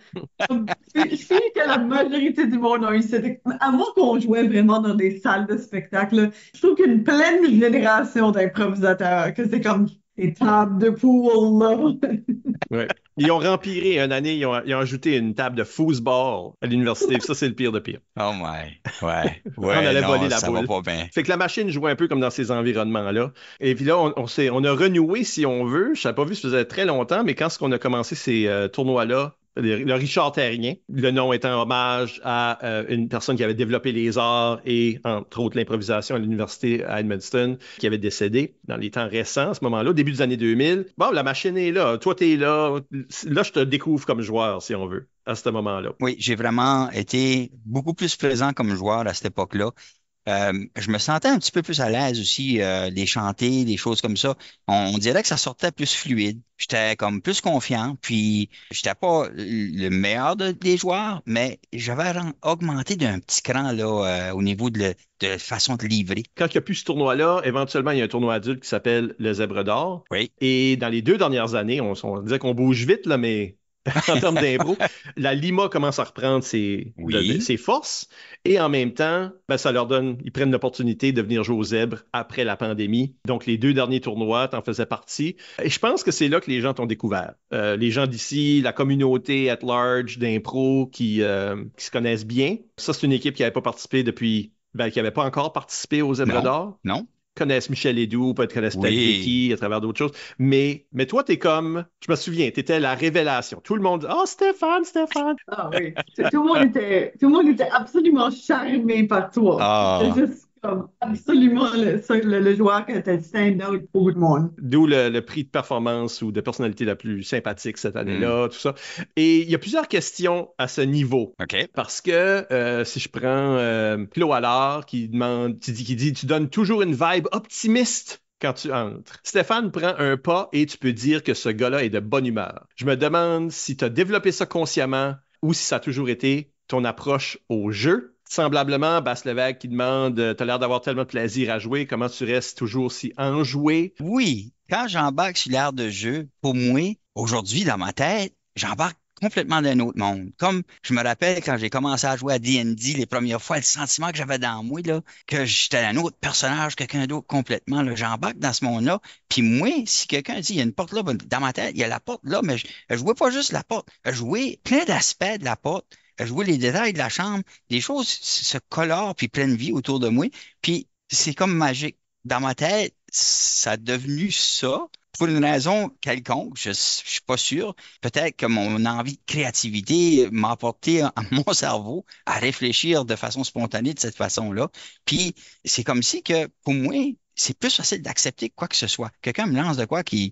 Speaker 3: Je sais que la majorité du monde a eu cette... Avant qu'on jouait vraiment dans des salles de spectacle, je trouve qu'il y a une pleine génération d'improvisateurs, que c'est comme des tables de poule, là.
Speaker 2: Ouais. Ils ont rempiré une année, ils ont ajouté une table de foosball à l'université. Ça, c'est le pire de pire.
Speaker 4: Oh my. Ouais.
Speaker 2: On allait voler la
Speaker 4: ça
Speaker 2: boule.
Speaker 4: va pas bien.
Speaker 2: Fait que la machine jouait un peu comme dans ces environnements-là. Et puis là, on a renoué, si on veut. Je n'avais pas vu, ça faisait très longtemps, mais quand on a commencé ces tournois-là, le Richard Terrien, le nom étant hommage à une personne qui avait développé les arts et, entre autres, l'improvisation à l'université à Edmundston, qui avait décédé dans les temps récents, à ce moment-là, au début des années 2000. Bon, la machine est là. Toi, t'es là. Là, je te découvre comme joueur, si on veut, à ce moment-là.
Speaker 4: Oui, j'ai vraiment été beaucoup plus présent comme joueur à cette époque-là. Je me sentais un petit peu plus à l'aise aussi, les chanter, des choses comme ça. On dirait que ça sortait plus fluide. J'étais comme plus confiant, puis j'étais pas le meilleur des joueurs, mais j'avais augmenté d'un petit cran là, au niveau de façon de livrer.
Speaker 2: Quand il n'y a plus ce tournoi-là, éventuellement, il y a un tournoi adulte qui s'appelle le Zèbre d'Or.
Speaker 4: Oui.
Speaker 2: Et dans les 2 dernières années, on disait qu'on bouge vite, là, mais en termes d'impro, la Lima commence à reprendre ses forces et en même temps, ça leur donne, ils prennent l'opportunité de venir jouer au Zèbre après la pandémie. Donc, les 2 derniers tournois, t'en faisais partie. Et je pense que c'est là que les gens t'ont découvert. Les gens d'ici, la communauté at large d'impro qui se connaissent bien. Ça, c'est une équipe qui n'avait pas participé depuis, qui n'avait pas encore participé au Zèbre d'Or.
Speaker 4: Non.
Speaker 2: Connaissent Michel Ledoux, peut-être connaissent peut-être
Speaker 4: Oui.
Speaker 2: Vicky à travers d'autres choses. Mais toi, t'es comme, je me souviens, t'étais la révélation. Tout le monde dit, oh, Stéphane.
Speaker 3: Ah oui. Tout le monde était absolument charmé par toi.
Speaker 4: Ah.
Speaker 3: C'est juste comme absolument le joueur qui était stand-out pour beaucoup de monde.
Speaker 2: D'où le prix de performance ou de personnalité la plus sympathique cette année-là, tout ça. Et il y a plusieurs questions à ce niveau.
Speaker 4: OK.
Speaker 2: Parce que si je prends Claude Allard qui dit, tu donnes toujours une vibe optimiste quand tu entres. Stéphane prend un pas et tu peux dire que ce gars-là est de bonne humeur. Je me demande si tu as développé ça consciemment ou si ça a toujours été ton approche au jeu. Semblablement, Basse Lévesque qui demande t'as l'air d'avoir tellement de plaisir à jouer, comment tu restes toujours si enjoué?
Speaker 4: Oui, quand j'embarque sur l'art de jeu, pour moi, aujourd'hui, dans ma tête, j'embarque complètement d'un autre monde. Comme je me rappelle quand j'ai commencé à jouer à D&D les premières fois, le sentiment que j'avais dans moi, là, que j'étais un autre personnage, quelqu'un d'autre complètement, là, j'embarque dans ce monde-là. Puis moi, si quelqu'un dit, il y a une porte là, dans ma tête, il y a la porte là, mais je jouais pas juste la porte, je jouais plein d'aspects de la porte. Jouer les détails de la chambre, des choses se colorent puis prennent vie autour de moi. Puis c'est comme magique. Dans ma tête, ça a devenu ça pour une raison quelconque. Je suis pas sûr. Peut-être que mon envie de créativité m'a apporté à mon cerveau à réfléchir de façon spontanée de cette façon-là. Puis c'est comme si que pour moi, c'est plus facile d'accepter quoi que ce soit. Quelqu'un me lance de quoi qui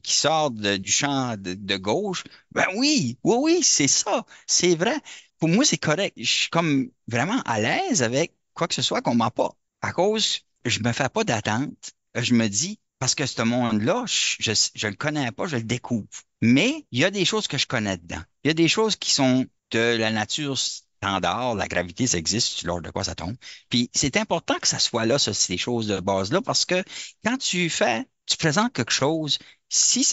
Speaker 4: sort du champ de gauche. Ben oui, c'est ça. C'est vrai. Pour moi, c'est correct. Je suis comme vraiment à l'aise avec quoi que ce soit qu'on m'apporte. À cause, je me fais pas d'attente. Je me dis, parce que ce monde-là, je le connais pas, je le découvre. Mais il y a des choses que je connais dedans. Il y a des choses qui sont de la nature standard, la gravité, ça existe, lors de quoi ça tombe. Puis c'est important que ça soit là, ces choses de base-là, parce que quand tu présentes quelque chose si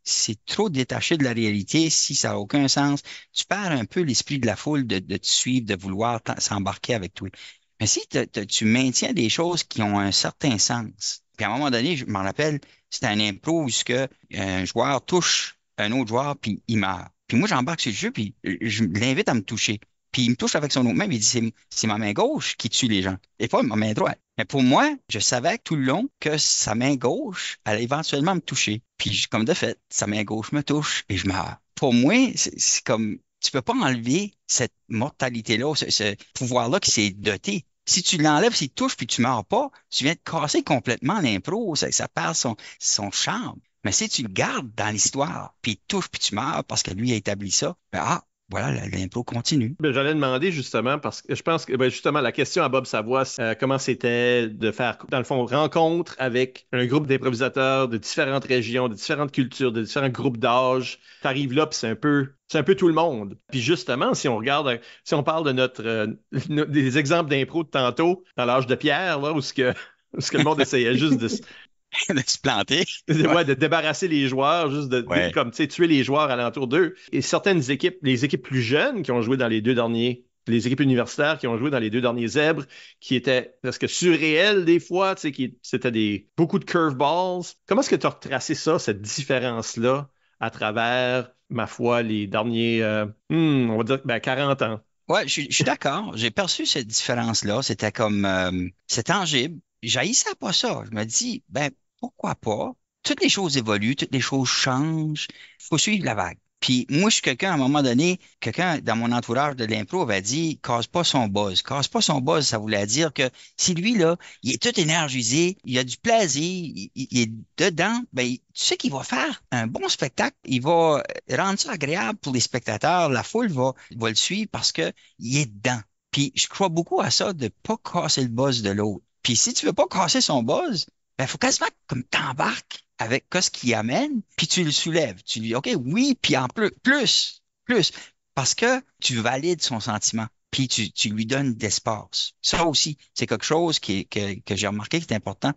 Speaker 4: c'est trop détaché de la réalité, si ça n'a aucun sens, tu perds un peu l'esprit de la foule de te suivre, de vouloir s'embarquer avec toi. Mais si tu maintiens des choses qui ont un certain sens, puis à un moment donné, je m'en rappelle, c'était un impro où ce que un joueur touche un autre joueur, puis il meurt. Puis moi, j'embarque sur le jeu, puis je l'invite à me toucher. Puis il me touche avec son autre main, puis il dit, c'est ma main gauche qui tue les gens, et pas ma main droite. Mais pour moi, je savais tout le long que sa main gauche allait éventuellement me toucher. Puis comme de fait, sa main gauche me touche et je meurs. Pour moi, c'est comme, tu peux pas enlever cette mortalité-là, ce pouvoir-là qui s'est doté. Si tu l'enlèves, s'il touche puis tu meurs pas, tu viens de casser complètement l'impro, ça perd son charme. Mais si tu le gardes dans l'histoire, puis il touche puis tu meurs parce que lui a établi ça, ben voilà, l'impro continue.
Speaker 2: Ben, j'allais demander justement, parce que je pense que justement la question à Bob Savoie, c'est, comment c'était de faire, dans le fond, rencontre avec un groupe d'improvisateurs de différentes régions, de différentes cultures, de différents groupes d'âge. Tu arrives là, puis c'est un peu tout le monde. Puis justement, si on parle de des exemples d'impro de tantôt, dans l'âge de pierre, là, où ce que le monde essayait juste de
Speaker 4: De se planter.
Speaker 2: Ouais, de débarrasser les joueurs, juste
Speaker 4: Ouais.
Speaker 2: comme, tu sais, tuer les joueurs alentour d'eux. Et certaines équipes, les équipes plus jeunes qui ont joué dans les équipes universitaires qui ont joué dans les 2 derniers Zèbres, qui étaient presque surréels des fois, tu sais, c'était beaucoup de curveballs. Comment est-ce que tu as retracé ça, cette différence-là, à travers, ma foi, les derniers, on va dire, 40 ans?
Speaker 4: Ouais, je suis d'accord. J'ai perçu cette différence-là. C'était comme, c'est tangible. J'haïssais pas ça. Je me dis, ben, pourquoi pas? Toutes les choses évoluent, toutes les choses changent. Il faut suivre la vague. Puis moi, je suis quelqu'un, à un moment donné, quelqu'un dans mon entourage de l'impro avait dit, casse pas son buzz. Casse pas son buzz, ça voulait dire que si lui, là, il est tout énergisé, il a du plaisir, il est dedans, ben, tu sais qu'il va faire un bon spectacle. Il va rendre ça agréable pour les spectateurs. La foule va le suivre parce que il est dedans. Puis je crois beaucoup à ça, de pas casser le buzz de l'autre. Puis si tu veux pas casser son buzz, ben, faut quasiment comme t'embarques avec ce qu'il amène, puis tu le soulèves. Tu lui dis, OK, oui, puis en plus, parce que tu valides son sentiment, puis tu lui donnes d'espace. Ça aussi, c'est quelque chose que j'ai remarqué qui est important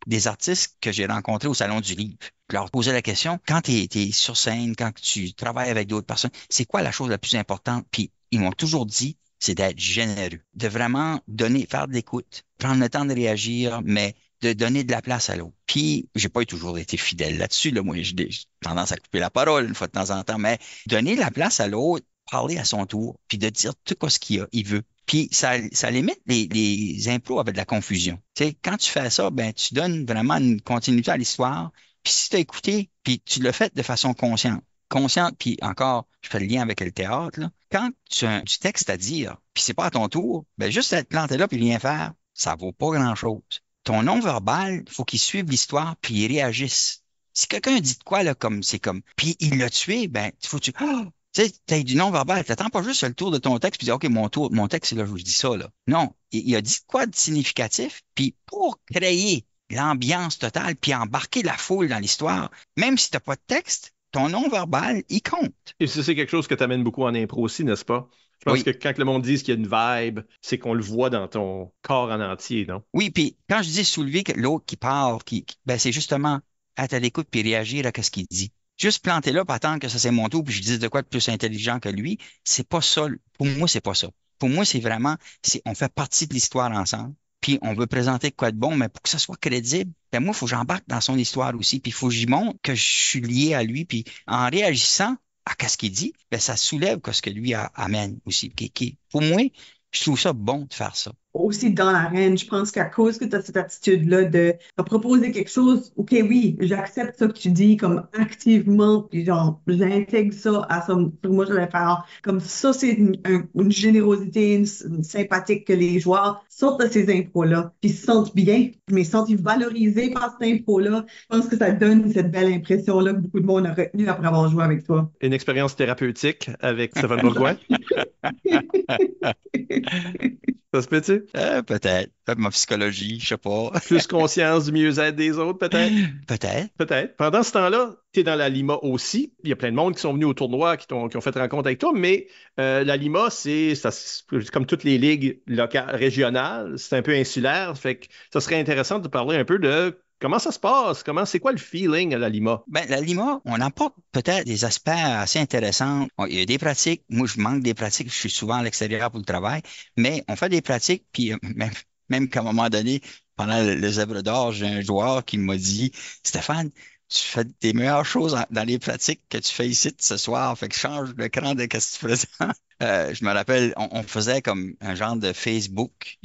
Speaker 4: des artistes que j'ai rencontrés au Salon du Livre. Je leur posais la question, quand tu es sur scène, quand tu travailles avec d'autres personnes, c'est quoi la chose la plus importante? Puis ils m'ont toujours dit, c'est d'être généreux, de vraiment donner, faire de l'écoute, prendre le temps de réagir, mais de donner de la place à l'autre. Puis, j'ai pas toujours été fidèle là-dessus, là. Moi, j'ai tendance à couper la parole une fois de temps en temps, mais donner de la place à l'autre, parler à son tour, puis de dire tout ce il veut. Puis, ça limite les impros avec de la confusion. Tu sais, quand tu fais ça, ben, tu donnes vraiment une continuité à l'histoire. Puis, si tu as écouté, puis tu l'as fait de façon consciente, puis encore, je fais le lien avec le théâtre, là. Quand tu as du texte à dire, puis c'est pas à ton tour, ben, juste être planté là puis rien faire, ça vaut pas grand-chose. Ton non-verbal, il faut qu'il suive l'histoire puis il réagisse. Si quelqu'un dit de quoi, là, puis il l'a tué, ben, tu sais, t'as du non-verbal. T'attends pas juste le tour de ton texte puis dis, OK, mon texte, c'est là, je dis ça, là. Non. Il a dit quoi de significatif? Puis pour créer l'ambiance totale puis embarquer la foule dans l'histoire, même si t'as pas de texte, ton non-verbal, il compte.
Speaker 2: Et ça, c'est quelque chose que tu amènes beaucoup en impro aussi, n'est-ce pas? Je pense
Speaker 4: Oui.
Speaker 2: que quand le monde dit qu'il y a une vibe, c'est qu'on le voit dans ton corps en entier, non?
Speaker 4: Oui, puis quand je dis soulever l'autre qui parle, ben c'est justement être à l'écoute puis réagir à ce qu'il dit. Juste planter là, puis attendre que ça c'est mon tour, puis je dise de quoi de plus intelligent que lui, c'est pas ça. Pour moi, c'est pas ça. Pour moi, c'est vraiment, on fait partie de l'histoire ensemble, puis on veut présenter quoi de bon, mais pour que ça soit crédible, ben moi, il faut que j'embarque dans son histoire aussi, puis il faut que j'y montre que je suis lié à lui, puis en réagissant à ce qu'il dit, ben ça soulève ce que lui amène aussi. Pour moi, je trouve ça bon de faire ça.
Speaker 3: Aussi dans l'arène, je pense qu'à cause que tu as cette attitude-là de proposer quelque chose, OK, oui, j'accepte ça que tu dis comme activement, puis genre, j'intègre ça à ça, pour moi, je vais faire comme ça, c'est une générosité, une sympathique que les joueurs sortent de ces impros-là, puis se sentent bien, mais se sentent valorisés par cette impro-là. Je pense que ça donne cette belle impression-là que beaucoup de monde a retenu après avoir joué avec toi.
Speaker 2: Une expérience thérapeutique avec Stéphane Bourgoin. Ça se peut-tu?
Speaker 4: Peut-être. Peut-être ma psychologie, je sais pas.
Speaker 2: Plus conscience du mieux-être des autres, peut-être?
Speaker 4: Peut-être.
Speaker 2: Peut-être. Pendant ce temps-là, tu es dans la Lima aussi. Il y a plein de monde qui sont venus au tournoi, qui ont fait rencontre avec toi, mais la Lima, c'est comme toutes les ligues locales, régionales, c'est un peu insulaire. Fait que ça serait intéressant de parler un peu de Comment ça se passe? C'est quoi le feeling à la Lima?
Speaker 4: Ben, la Lima, on apporte peut-être des aspects assez intéressants. Il y a des pratiques. Moi, je manque des pratiques. Je suis souvent à l'extérieur pour le travail. Mais on fait des pratiques. Puis même qu'à un moment donné, pendant le Zèbre d'or, j'ai un joueur qui m'a dit, Stéphane, tu fais des meilleures choses dans les pratiques que tu fais ici ce soir. Fait que change le cran de ce que tu faisais. Je me rappelle, on faisait comme un genre de Facebook,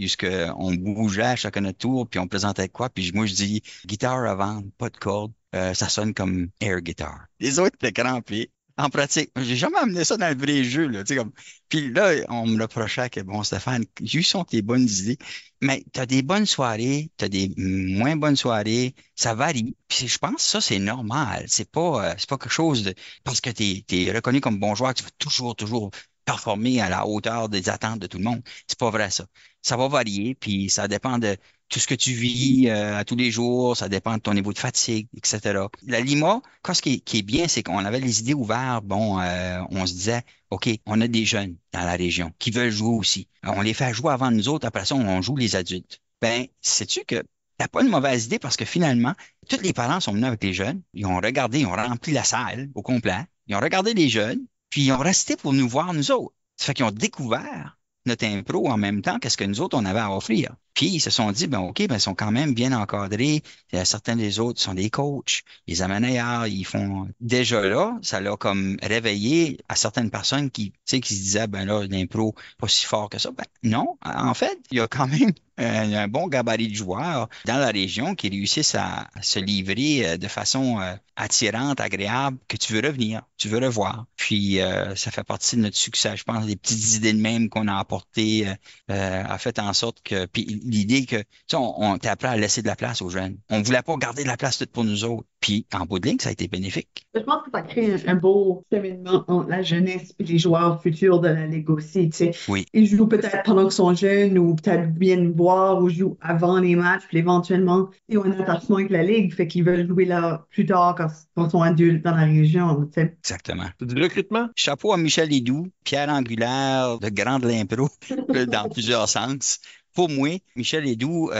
Speaker 4: on bougeait à chacun notre tour, puis on présentait quoi, puis moi je dis guitare à vendre, pas de corde, ça sonne comme air guitar. Les autres étaient crampés. En pratique, j'ai jamais amené ça dans le vrai jeu, là, tu sais, comme. Puis là, on me reprochait que, bon, Stéphane, j'ai eu sont tes bonnes idées, mais tu as des bonnes soirées, tu as des moins bonnes soirées, ça varie. Puis je pense que ça, c'est normal. C'est pas quelque chose de. Parce que tu es reconnu comme bon joueur, que tu vas toujours performer à la hauteur des attentes de tout le monde. C'est pas vrai, ça. Ça va varier, puis ça dépend de tout ce que tu vis à tous les jours, ça dépend de ton niveau de fatigue, etc. La Lima, qui est bien, c'est qu'on avait les idées ouvertes. Bon, on se disait, OK, on a des jeunes dans la région qui veulent jouer aussi. On les fait jouer avant nous autres, après ça, on joue les adultes. Ben, sais-tu que t'as pas une mauvaise idée parce que finalement, tous les parents sont venus avec les jeunes, ils ont regardé, ils ont rempli la salle au complet, ils ont regardé les jeunes, puis ils ont resté pour nous voir nous autres. Ça fait qu'ils ont découvert notre impro en même temps qu'est-ce que nous autres, on avait à offrir. Puis, ils se sont dit, ben OK, ben, ils sont quand même bien encadrés. Certains des autres sont des coachs. Ils les amènent ailleurs. Ils font... Déjà là, ça l'a comme réveillé à certaines personnes qui, tu sais, qui se disaient, ben là, l'impro, pas si fort que ça. Ben non, en fait, il y a quand même un bon gabarit de joueurs dans la région qui réussissent à se livrer de façon attirante, agréable, que tu veux revenir, tu veux revoir. Puis, ça fait partie de notre succès. Je pense les petites idées de même qu'on a apportées a fait en sorte que... Puis, l'idée que, tu sais, on t'est appris à laisser de la place aux jeunes. On voulait pas garder de la place toute pour nous autres. Puis, en bout de ligne, ça a été bénéfique.
Speaker 3: Je pense que ça crée un beau cheminement entre la jeunesse et les joueurs futurs de la Ligue aussi, tu sais.
Speaker 4: Oui.
Speaker 3: Ils jouent peut-être pendant qu'ils sont jeunes ou peut-être viennent voir ou jouent avant les matchs, puis éventuellement, ils ont un attachement avec la Ligue, fait qu'ils veulent jouer là plus tard quand ils sont adultes dans la région, tu sais.
Speaker 4: Exactement.
Speaker 2: C'est du recrutement?
Speaker 4: Chapeau à Michel Ledoux, pierre angulaire de grande l'impro dans plusieurs sens. Pour moi, Michel Ledoux,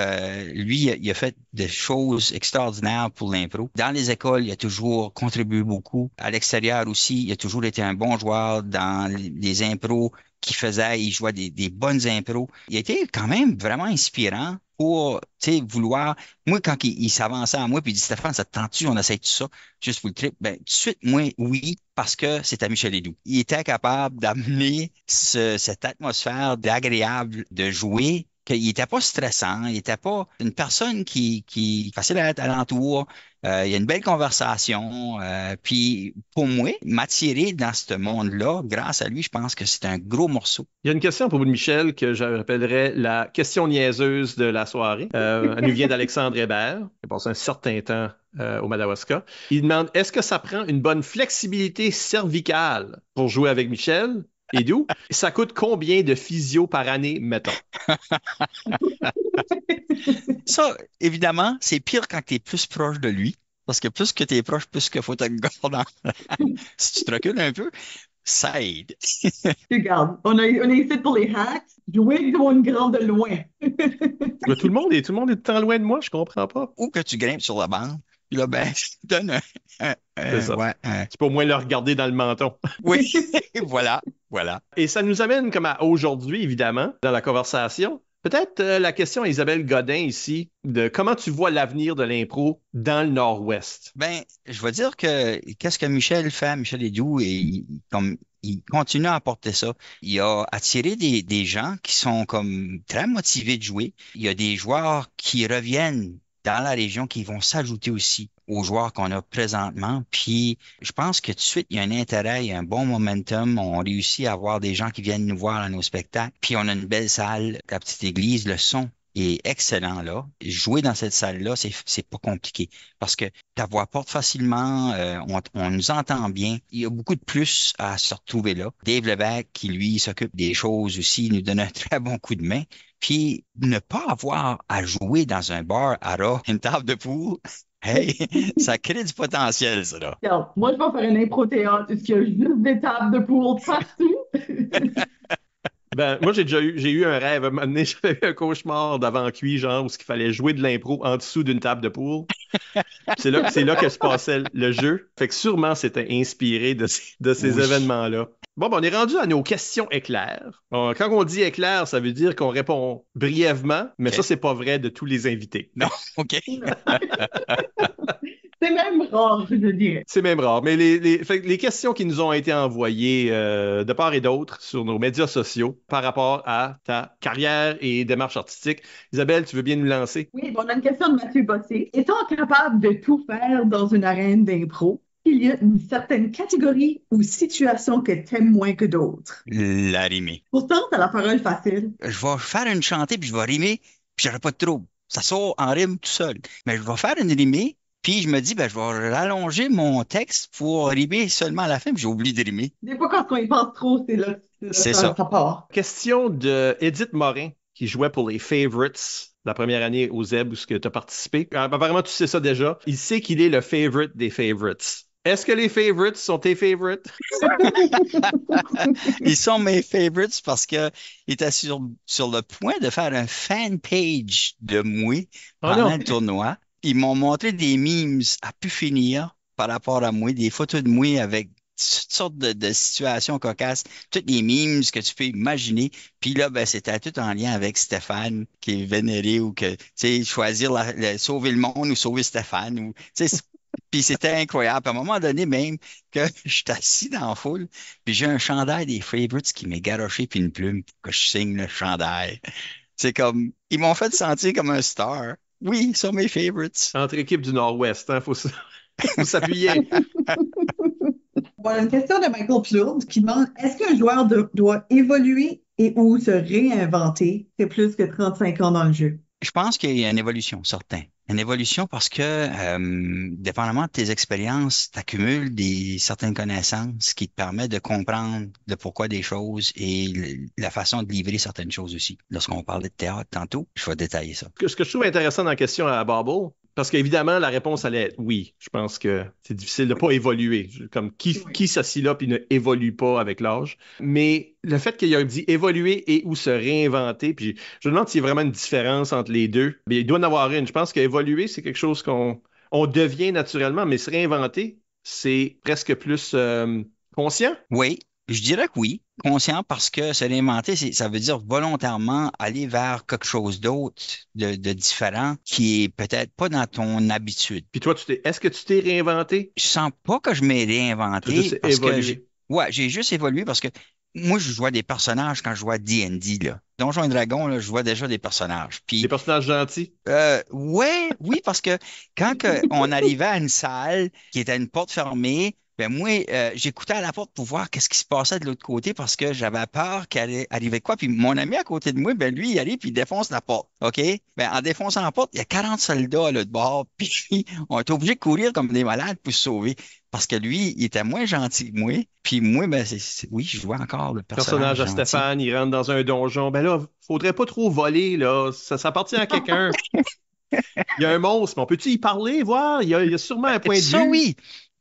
Speaker 4: lui, il a fait des choses extraordinaires pour l'impro. Dans les écoles, il a toujours contribué beaucoup. À l'extérieur aussi, il a toujours été un bon joueur dans les impros qu'il faisait. Il jouait des bonnes impros. Il a été quand même vraiment inspirant pour, tu sais, vouloir... Moi, quand il s'avançait à moi puis il dit, Stéphane, ça te tente-tu, on essaie tout ça, juste pour le trip? Ben, tout de suite, moi, oui, parce que c'était Michel Ledoux. Il était capable d'amener cette atmosphère d'agréable de jouer, qu'il n'était pas stressant, il n'était pas une personne qui est facile à être alentour. Il y a une belle conversation. Puis pour moi, m'attirer dans ce monde-là, grâce à lui, je pense que c'est un gros morceau.
Speaker 2: Il y a une question pour vous de Michel que j'appellerais la question niaiseuse de la soirée. Elle nous vient d'Alexandre Hébert, qui a passé un certain temps au Madawaska. Il demande, est-ce que ça prend une bonne flexibilité cervicale pour jouer avec Michel? Et d'où? Ça coûte combien de physio par année, mettons?
Speaker 4: Ça, évidemment, c'est pire quand tu es plus proche de lui. Parce que plus que tu es proche, plus qu'il faut te garder. Si tu te recules un peu, ça aide.
Speaker 3: Regarde, on est ici pour les hacks. Jouer devant une grande de loin.
Speaker 2: Mais tout le monde est tout le temps loin de moi, je comprends pas.
Speaker 4: Ou que tu grimpes sur la bande. Puis là, ben, je te donne
Speaker 2: C'est ça.
Speaker 4: ouais,
Speaker 2: Tu peux au moins le regarder dans le menton.
Speaker 4: oui, voilà.
Speaker 2: Et ça nous amène comme à aujourd'hui, évidemment, dans la conversation. Peut-être la question à Isabelle Godin ici, de comment tu vois l'avenir de l'impro dans le Nord-Ouest?
Speaker 4: Ben, je vais dire que qu'est-ce que Michel fait, Michel Ledoux, il continue à apporter ça. Il a attiré des gens qui sont comme très motivés de jouer. Il y a des joueurs qui reviennent dans la région qui vont s'ajouter aussi aux joueurs qu'on a présentement. Puis, je pense que tout de suite, il y a un intérêt, il y a un bon momentum. On réussit à avoir des gens qui viennent nous voir à nos spectacles. Puis, on a une belle salle, la petite église, le son est excellent là. Jouer dans cette salle-là, c'est pas compliqué parce que ta voix porte facilement, on nous entend bien. Il y a beaucoup de plus à se retrouver là. Dave Lévesque, qui lui s'occupe des choses aussi, nous donne un très bon coup de main. Puis ne pas avoir à jouer dans un bar à ras, une table de poule, hey, ça crée du potentiel, ça là.
Speaker 3: Regarde, moi, je vais faire un impro-théâtre. Est-ce qu'il y a juste des tables de poule partout?
Speaker 2: Ben, moi, j'ai eu un rêve. À un moment donné, j'avais eu un cauchemar d'avant-cuit, genre, où il fallait jouer de l'impro en dessous d'une table de poule. C'est là que se passait le jeu. Fait que sûrement, c'était inspiré de ces
Speaker 4: Oui.
Speaker 2: événements-là. Bon, ben, on est rendu à nos questions éclairs. Quand on dit éclair, ça veut dire qu'on répond brièvement, mais
Speaker 4: OK.
Speaker 2: ça, c'est pas vrai de tous les invités.
Speaker 4: Non, OK.
Speaker 3: C'est même rare, je dirais.
Speaker 2: C'est même rare. Mais fait que les questions qui nous ont été envoyées de part et d'autre sur nos médias sociaux par rapport à ta carrière et démarche artistique. Isabelle, tu veux bien nous lancer?
Speaker 3: Oui, bon, on a une question de Mathieu Bossé. Étant capable de tout faire dans une arène d'impro, il y a une certaine catégorie ou situation que t'aimes moins que d'autres.
Speaker 4: La rimer.
Speaker 3: Pourtant, t'as la parole facile.
Speaker 4: Je vais faire une chantée, puis je vais rimer, puis j'aurai pas de trouble. Ça sort en rime tout seul. Mais je vais faire une rimée, puis je me dis, ben, je vais rallonger mon texte pour rimer seulement à la fin, puis j'ai oublié de rimer.
Speaker 3: Des fois, quand on y pense trop,
Speaker 4: C'est
Speaker 3: ça
Speaker 4: ça.
Speaker 3: part.
Speaker 2: Question de Edith Morin, qui jouait pour les Favorites la première année au ZEB où tu as participé. Apparemment, tu sais ça déjà. Il sait qu'il est le favorite des Favorites. Est-ce que les Favorites sont tes favorites?
Speaker 4: Ils sont mes favorites parce que ils étaient sur le point de faire un fan page de moi
Speaker 2: Oh
Speaker 4: pendant
Speaker 2: non.
Speaker 4: le tournoi. Ils m'ont montré des memes à pu finir par rapport à moi, des photos de moi avec toutes sortes de situations cocasses, toutes les memes que tu peux imaginer. Puis là, ben, c'était tout en lien avec Stéphane, qui est vénéré ou que, tu sais, choisir sauver le monde ou sauver Stéphane. Ou, tu sais, puis c'était incroyable. Puis à un moment donné, même, que je suis assis dans la foule, puis j'ai un chandail des Favorites qui m'est garoché, puis une plume pour que je signe le chandail. C'est comme, ils m'ont fait sentir comme un star. Oui, ils sont mes Favorites.
Speaker 2: Entre équipes du Nord-Ouest, hein, faut s'appuyer.
Speaker 3: Voilà une question de Michael Plourde qui demande est-ce qu'un joueur doit évoluer et ou se réinventer c'est plus que 35 ans dans le jeu?
Speaker 4: Je pense qu'il y a une évolution, certain. Une évolution parce que, dépendamment de tes expériences, tu accumules certaines connaissances qui te permettent de comprendre le pourquoi des choses et la façon de livrer certaines choses aussi. Lorsqu'on parlait de théâtre tantôt, je vais détailler ça.
Speaker 2: Ce que je trouve intéressant dans la question à Bubble, parce qu'évidemment, la réponse allait être oui. Je pense que c'est difficile de ne pas évoluer. Comme qui s'assit là puis ne évolue pas avec l'âge. Mais le fait qu'il a dit évoluer et ou se réinventer, puis je me demande s'il y a vraiment une différence entre les deux. Mais il doit en avoir une. Je pense qu'évoluer, c'est quelque chose qu'on devient naturellement, mais se réinventer, c'est presque plus conscient.
Speaker 4: Oui, je dirais que oui. Conscient parce que se réinventer, ça veut dire volontairement aller vers quelque chose d'autre, de différent, qui est peut-être pas dans ton habitude.
Speaker 2: Puis toi, est-ce que tu t'es réinventé?
Speaker 4: Je sens pas que je m'ai réinventé
Speaker 2: Juste
Speaker 4: parce que
Speaker 2: évolué.
Speaker 4: j'ai juste évolué parce que moi, je jouais des personnages quand je jouais à D&D, là. Donjons et Dragons, là, je vois déjà des personnages. Puis,
Speaker 2: Des personnages gentils.
Speaker 4: oui, parce que on arrivait à une salle qui était une porte fermée, ben moi, j'écoutais à la porte pour voir qu'est-ce qui se passait de l'autre côté parce que j'avais peur qu'il allait arriver quoi. Puis mon ami à côté de moi, ben lui, il arrive puis il défonce la porte. OK? Ben en défonçant la porte, il y a 40 soldats là, de bord. Puis on était obligés de courir comme des malades pour se sauver. Parce que lui, il était moins gentil que moi. Puis moi, ben oui, je jouais encore le personnage
Speaker 2: Personnage à
Speaker 4: gentil.
Speaker 2: Stéphane, il rentre dans un donjon. Ben là, faudrait pas trop voler, là. Ça appartient à quelqu'un. Il y a un monstre, mais on peut-tu y parler, voir? Il y a sûrement un point de
Speaker 4: Ça,
Speaker 2: vue.
Speaker 4: oui!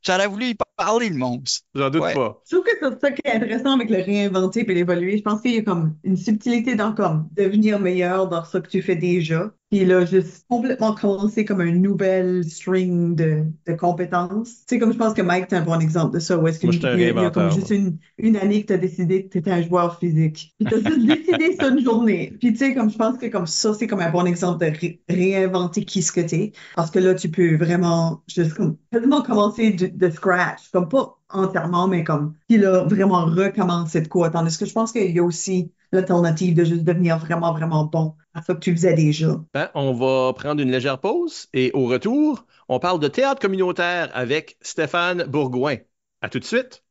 Speaker 4: J'aurais voulu y parler, le monstre.
Speaker 2: J'en doute
Speaker 4: Ouais.
Speaker 2: pas.
Speaker 3: Je trouve que c'est ça qui est intéressant avec le réinventer et l'évoluer. Je pense qu'il y a comme une subtilité dans comme devenir meilleur dans ce que tu fais déjà. Puis là, juste complètement commencer comme un nouvel string de compétences. Tu sais, comme je pense que Mike, t'es un bon exemple de ça, où est-ce
Speaker 2: Moi,
Speaker 3: qu'il
Speaker 2: j'étais un
Speaker 3: y a comme
Speaker 2: réinventeur,
Speaker 3: juste une année que tu as décidé que tu étais un joueur physique. Puis tu as juste décidé ça une journée. Puis tu sais, comme je pense que comme ça, c'est comme un bon exemple de réinventer qui ce que tu es. Parce que là, tu peux vraiment juste comme quasiment commencer de scratch. Comme pas entièrement, mais comme, puis là, vraiment recommencer de quoi. Tandis que je pense qu'il y a aussi l'alternative de juste devenir vraiment, vraiment bon à ce que tu faisais déjà.
Speaker 2: Ben, on va prendre une légère pause et au retour, on parle de théâtre communautaire avec Stéphane Bourgouin. À tout de suite.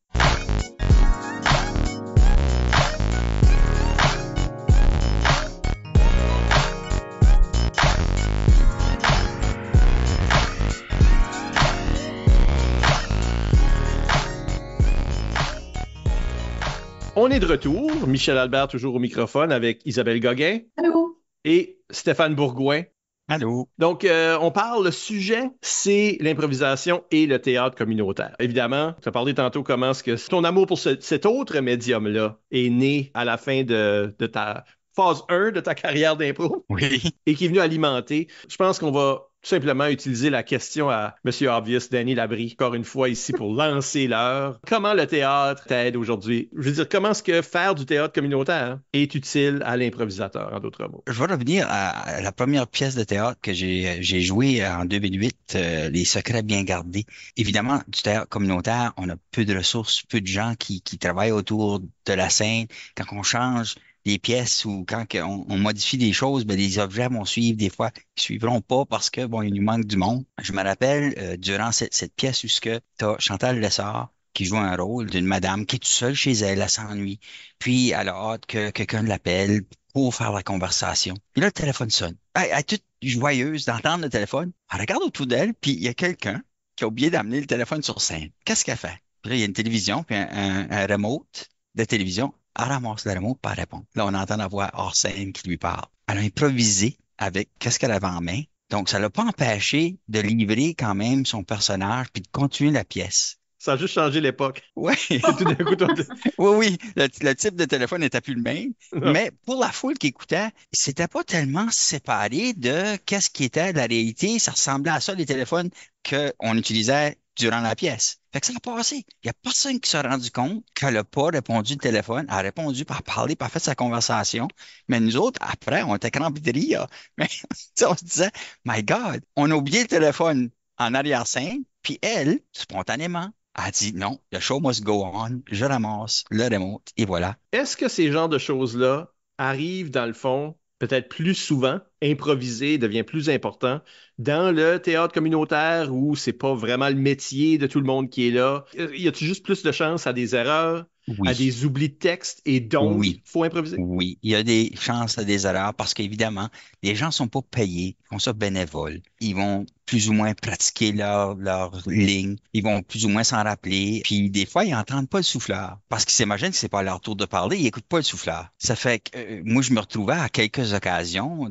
Speaker 2: On est de retour. Michel Albert toujours au microphone avec Isabelle Gauguin
Speaker 3: Allô?
Speaker 2: et Stéphane Bourgouin.
Speaker 4: Allô?
Speaker 2: Donc, on parle, le sujet, c'est l'improvisation et le théâtre communautaire. Évidemment, tu as parlé tantôt comment est-ce que ton amour pour cet autre médium-là est né à la fin de ta phase 1 de ta carrière d'impro
Speaker 4: Oui.
Speaker 2: et qui est venu alimenter. Je pense qu'on va tout simplement utiliser la question à M. Obvious, Danny Labrie, encore une fois ici pour lancer l'heure. Comment le théâtre t'aide aujourd'hui? Je veux dire, comment est-ce que faire du théâtre communautaire est utile à l'improvisateur, en d'autres mots?
Speaker 4: Je vais revenir à la première pièce de théâtre que j'ai jouée en 2008, Les secrets bien gardés. Évidemment, du théâtre communautaire, on a peu de ressources, peu de gens qui travaillent autour de la scène. Quand on change des pièces ou quand on modifie des choses, ben, les objets vont suivre des fois, ils suivront pas parce que bon, il nous manque du monde. Je me rappelle durant cette pièce où tu as Chantal Lessard qui joue un rôle d'une madame qui est toute seule chez elle, elle s'ennuie. Puis elle a hâte que quelqu'un l'appelle pour faire la conversation. Puis là, le téléphone sonne. Elle est toute joyeuse d'entendre le téléphone. Elle regarde autour d'elle, puis il y a quelqu'un qui a oublié d'amener le téléphone sur scène. Qu'est-ce qu'elle fait? Puis là, il y a une télévision, puis un remote de télévision. Elle ramasse le remote, puis elle répond. Là, on entend la voix hors scène qui lui parle. Elle a improvisé avec qu'est-ce qu'elle avait en main. Donc, ça l'a pas empêché de livrer quand même son personnage, puis de continuer la pièce.
Speaker 2: Ça a juste changé l'époque.
Speaker 4: Oui.
Speaker 2: Tout d'un coup,
Speaker 4: Oui, le type de téléphone n'était plus le même. Mais pour la foule qui écoutait, c'était pas tellement séparé de qu'est-ce qui était la réalité. Ça ressemblait à ça, les téléphones qu'on utilisait durant la pièce. Fait que ça a passé. Il n'y a personne qui s'est rendu compte qu'elle n'a pas répondu au téléphone. Elle a répondu par parler, par fait sa conversation. Mais nous autres, après, on était crampés de rire. Mais on se disait, My God, on a oublié le téléphone en arrière-scène. Puis elle, spontanément, a dit non, the show must go on, je ramasse le remote et voilà.
Speaker 2: Est-ce que ces genres de choses-là arrivent dans le fond peut-être plus souvent, improviser devient plus important dans le théâtre communautaire où c'est pas vraiment le métier de tout le monde qui est là? Y a-t-il juste plus de chance à des erreurs, à
Speaker 4: Oui,
Speaker 2: des oublis de texte et donc
Speaker 4: oui,
Speaker 2: faut improviser?
Speaker 4: oui. Il y a des chances à des erreurs parce qu'évidemment, les gens sont pas payés, ils font ça bénévole. Ils vont plus ou moins pratiquer leur ligne, ils vont plus ou moins s'en rappeler. Puis des fois, ils n'entendent pas le souffleur parce qu'ils s'imaginent que c'est pas leur tour de parler, ils n'écoutent pas le souffleur. Ça fait que moi, je me retrouvais à quelques occasions